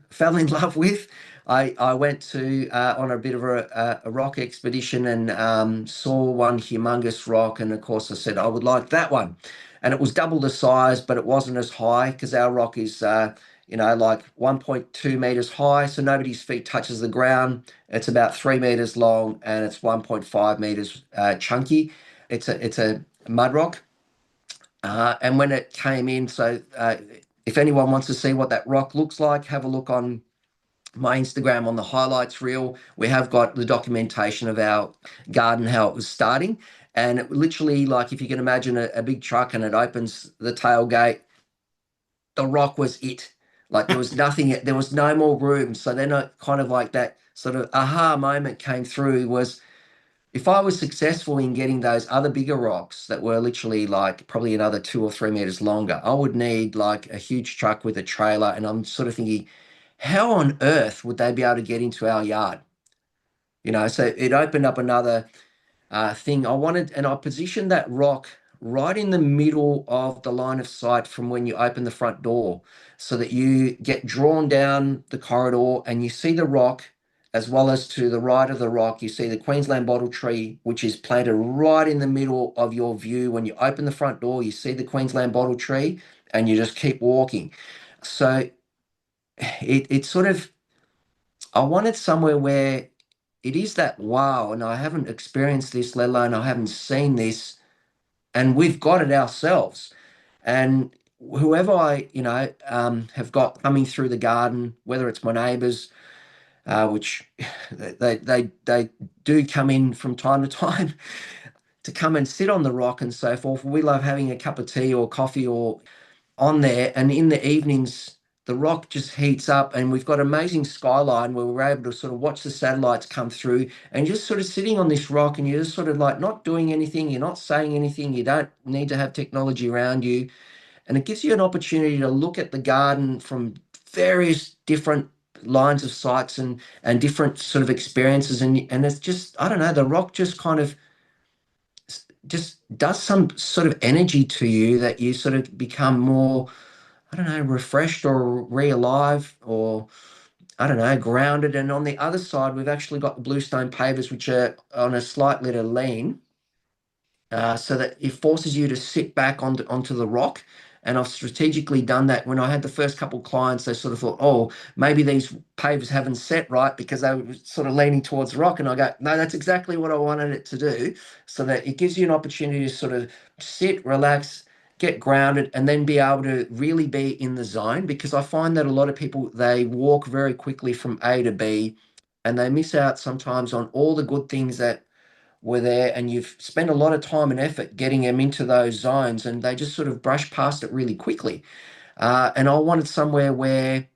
fell in love with. I went to on a bit of a rock expedition and saw one humongous rock, and of course I said I would like that one, and it was double the size, but it wasn't as high because our rock is like 1.2 meters high, so nobody's feet touches the ground. It's about 3 meters long and it's 1.5 meters chunky. It's a mud rock. And when it came in, so if anyone wants to see what that rock looks like, have a look on my Instagram on the highlights reel. We have got the documentation of our garden, how it was starting. And it literally, like if you can imagine a big truck and it opens the tailgate, the rock was it. Like there was nothing, there was no more room. So then kind of like that sort of aha moment came through was if I was successful in getting those other bigger rocks that were literally like probably another 2 or 3 meters longer, I would need like a huge truck with a trailer. And I'm sort of thinking, how on earth would they be able to get into our yard? So it opened up another thing. And I positioned that rock right in the middle of the line of sight from when you open the front door so that you get drawn down the corridor and you see the rock, as well as to the right of the rock, you see the Queensland bottle tree, which is planted right in the middle of your view. When you open the front door, you see the Queensland bottle tree and you just keep walking. So it sort of, I wanted somewhere where it is that wow, and I haven't experienced this, let alone I haven't seen this, and we've got it ourselves. And whoever have got coming through the garden, whether it's my neighbours, which they do come in from time to time to come and sit on the rock and so forth. We love having a cup of tea or coffee or on there, and in the evenings the rock just heats up, and we've got amazing skyline where we're able to sort of watch the satellites come through, and just sort of sitting on this rock, and you're just sort of like not doing anything, you're not saying anything, you don't need to have technology around you, and it gives you an opportunity to look at the garden from various different lines of sights and different sort of experiences, and it's just, I don't know, the rock just kind of just does some sort of energy to you that you sort of become more, I don't know, refreshed or re-alive or I don't know, grounded. And on the other side, we've actually got the bluestone pavers, which are on a slight little lean, so that it forces you to sit back onto the rock. And I've strategically done that. When I had the first couple of clients, they sort of thought, oh, maybe these pavers haven't set right because they were sort of leaning towards the rock. And I go, no, that's exactly what I wanted it to do, so that it gives you an opportunity to sort of sit, relax, get grounded, and then be able to really be in the zone. Because I find that a lot of people, they walk very quickly from A to B, and they miss out sometimes on all the good things that were there, and you've spent a lot of time and effort getting them into those zones, and they just sort of brush past it really quickly. And I wanted somewhere where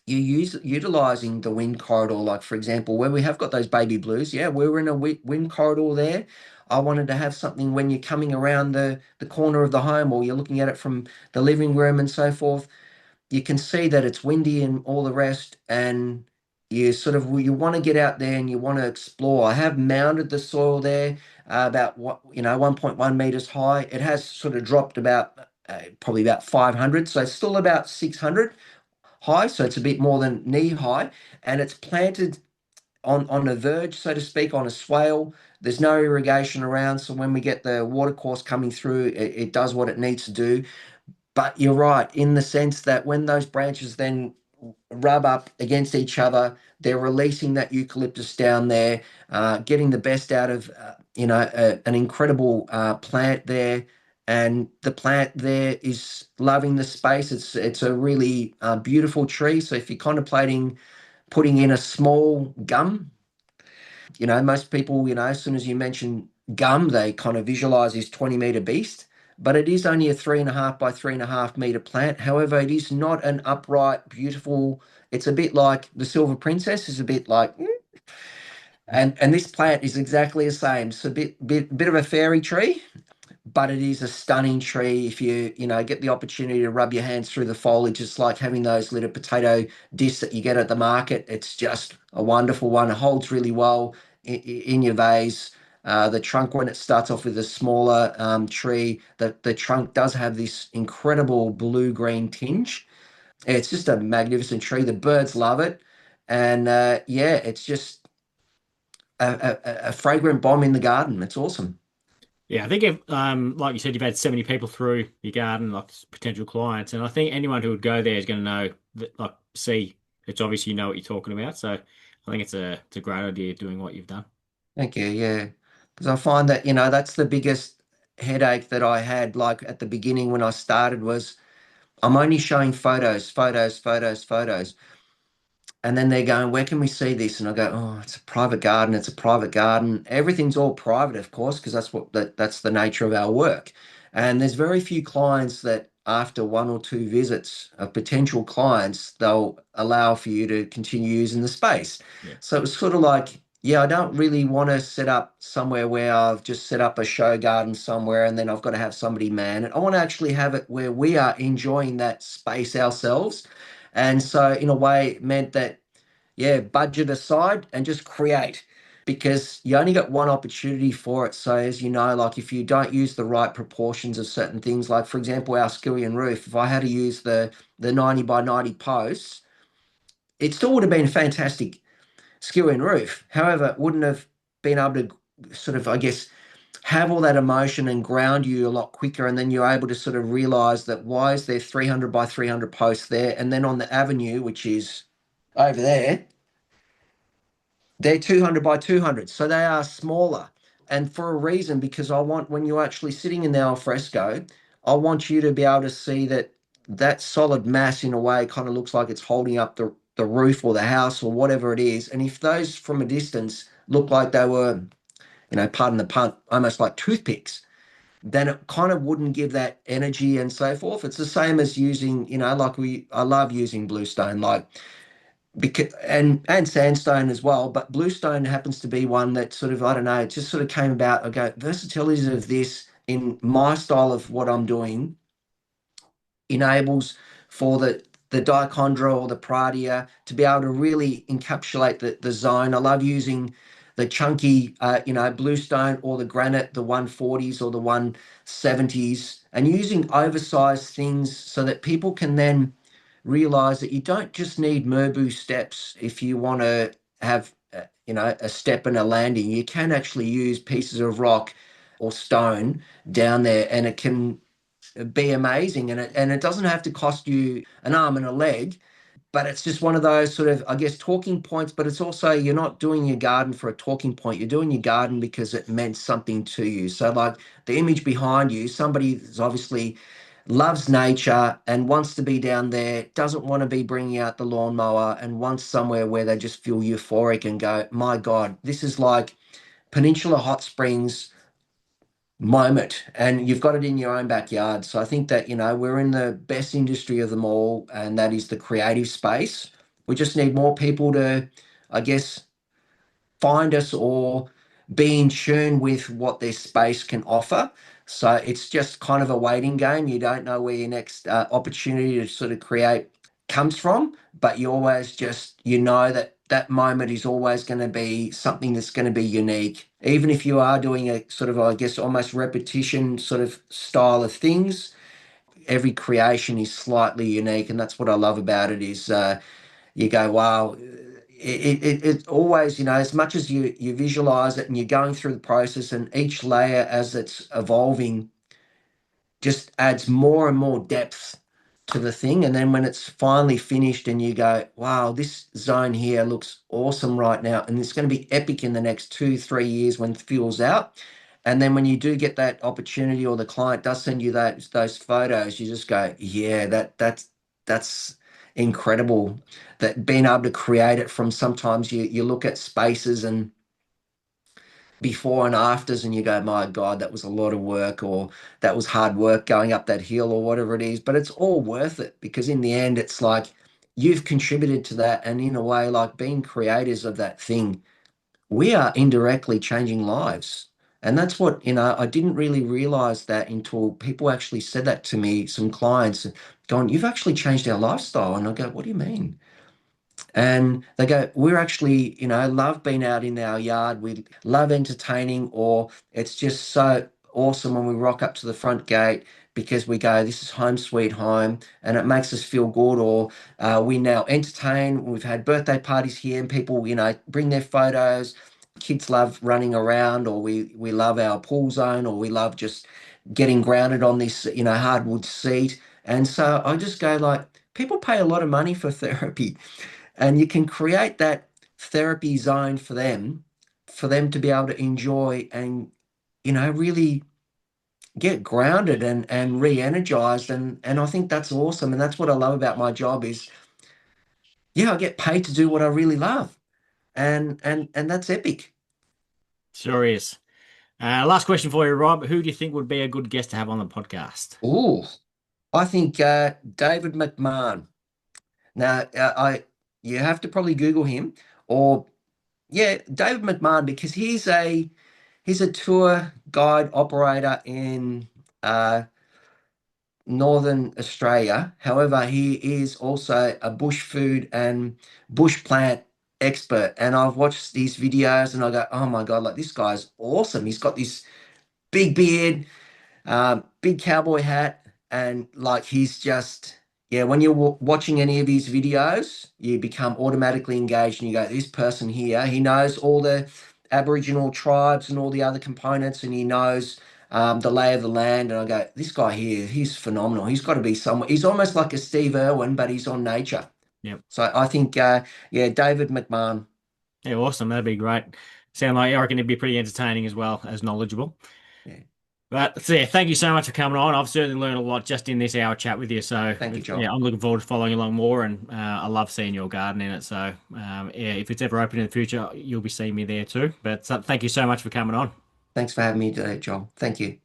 you utilizing the wind corridor, like for example, where we have got those baby blues. Yeah, we were in a wind corridor there. I wanted to have something when you're coming around the corner of the home, or you're looking at it from the living room and so forth, you can see that it's windy and all the rest, and you sort of you want to get out there and you want to explore. I have mounded the soil there, about what 1.1 meters high. It has sort of dropped about probably about 500, so it's still about 600 high, so it's a bit more than knee high, and it's planted on a verge, so to speak, on a swale. There's no irrigation around, so when we get the water course coming through, it does what it needs to do. But you're right in the sense that when those branches then rub up against each other, they're releasing that eucalyptus down there, getting the best out of an incredible plant there. And the plant there is loving the space. It's a really beautiful tree. So if you're contemplating putting in a small gum, most people, as soon as you mention gum, they kind of visualize this 20-meter beast, but it is only a 3.5 by 3.5 meter plant. However, it is not an upright, beautiful. It's a bit like the Silver Princess is a bit like, and this plant is exactly the same. It's a bit of a fairy tree, but it is a stunning tree. If you get the opportunity to rub your hands through the foliage, it's like having those little potato discs that you get at the market. It's just a wonderful one. It holds really well in your vase. The trunk, when it starts off with a smaller tree, the trunk does have this incredible blue-green tinge. It's just a magnificent tree. The birds love it. And yeah, it's just a fragrant bomb in the garden. It's awesome. Yeah, I think if, like you said, you've had 70 people through your garden, like potential clients, and I think anyone who would go there is going to know that, like, see, it's obvious you know what you're talking about. So I think it's a great idea doing what you've done. Thank you. Yeah. Because I find that, that's the biggest headache that I had, like at the beginning when I started, was I'm only showing photos, photos, photos, photos. And then they're going, where can we see this? And I go, oh, it's a private garden. It's a private garden. Everything's all private, of course, because that's the nature of our work. And there's very few clients that after one or two visits of potential clients, they'll allow for you to continue using the space. Yeah. So it was sort of like, yeah, I don't really want to set up somewhere where I've just set up a show garden somewhere and then I've got to have somebody man it. I want to actually have it where we are enjoying that space ourselves. And so, in a way, it meant that, yeah, budget aside and just create, because you only get one opportunity for it. So, as you know, like if you don't use the right proportions of certain things, like for example, our skillion roof, if I had to use the 90 by 90 posts, it still would have been a fantastic skillion roof. However, it wouldn't have been able to sort of, I guess, have all that emotion and ground you a lot quicker. And then you're able to sort of realize that why is there 300 by 300 posts there? And then on the avenue, which is over there, they're 200 by 200. So they are smaller. And for a reason, because I want, when you're actually sitting in the al fresco, I want you to be able to see that that solid mass in a way kind of looks like it's holding up the roof or the house or whatever it is. And if those from a distance look like they were, pardon the pun, almost like toothpicks, then it kind of wouldn't give that energy and so forth. It's the same as using, I love using bluestone, like because and sandstone as well. But bluestone happens to be one that sort of, I don't know, it just sort of came about. I go, versatilities of this in my style of what I'm doing enables for the dichondra or the pratia to be able to really encapsulate the zone. I love using the chunky, bluestone or the granite, the 140s or the 170s, and using oversized things so that people can then realize that you don't just need Merbu steps if you want to have, a step and a landing. You can actually use pieces of rock or stone down there, and it can be amazing. And it doesn't have to cost you an arm and a leg, but it's just one of those sort of, I guess, talking points. But it's also, you're not doing your garden for a talking point. You're doing your garden because it meant something to you. So like the image behind you, somebody is obviously loves nature and wants to be down there, doesn't want to be bringing out the lawnmower, and wants somewhere where they just feel euphoric and go, my God, this is like Peninsula Hot Springs moment, and you've got it in your own backyard. So I think that, we're in the best industry of them all, and that is the creative space. We just need more people to, I guess, find us or be in tune with what their space can offer. So it's just kind of a waiting game. You don't know where your next opportunity to sort of create comes from, but you always just, that that moment is always going to be something that's going to be unique. Even if you are doing a sort of, I guess, almost repetition sort of style of things, every creation is slightly unique. And that's what I love about it is you go, wow, it always, as much as you visualize it and you're going through the process, and each layer as it's evolving just adds more and more depth to the thing. And then when it's finally finished and you go, wow, this zone here looks awesome right now. And it's going to be epic in the next 2, 3 years when fuel's out. And then when you do get that opportunity or the client does send you those photos, you just go, yeah, that's incredible. That being able to create it from, sometimes you look at spaces and before and afters and you go, my God, that was a lot of work, or that was hard work going up that hill, or whatever it is. But it's all worth it, because in the end, it's like you've contributed to that. And in a way, like being creators of that thing, we are indirectly changing lives. And that's what, I didn't really realize that until people actually said that to me, some clients going, you've actually changed our lifestyle. And I go, what do you mean? And they go, we're actually, love being out in our yard. We love entertaining, or it's just so awesome when we rock up to the front gate because we go, this is home sweet home, and it makes us feel good. Or we now entertain. We've had birthday parties here, and people, bring their photos. Kids love running around, or we love our pool zone, or we love just getting grounded on this, hardwood seat. And so I just go like, people pay a lot of money for therapy, and you can create that therapy zone for them to be able to enjoy and, really get grounded and re-energized. And I think that's awesome. And that's what I love about my job is, yeah, I get paid to do what I really love. And that's epic. Sure is. Last question for you, Rob. Who do you think would be a good guest to have on the podcast? Ooh, I think David McMahon. Now, I you have to probably Google him, or yeah, David McMahon, because he's a tour guide operator in Northern Australia. However, he is also a bush food and bush plant expert. And I've watched these videos and I go, oh my God, like this guy's awesome. He's got this big beard, big cowboy hat, and like he's just, yeah, when you're watching any of his videos, you become automatically engaged and you go, this person here, he knows all the Aboriginal tribes and all the other components, and he knows the lay of the land. And I go, this guy here, he's phenomenal. He's got to be somewhere. He's almost like a Steve Irwin, but he's on nature. Yep. So I think, yeah, David McMahon. Yeah, awesome. That'd be great. Sound like I reckon it'd be pretty entertaining as well as knowledgeable. Yeah. But so yeah, thank you so much for coming on. I've certainly learned a lot just in this hour chat with you. So Thank you, yeah, Joel. I'm looking forward to following along more, and I love seeing your garden in it. So yeah, if it's ever open in the future, you'll be seeing me there too. But thank you so much for coming on. Thanks for having me today, Joel. Thank you.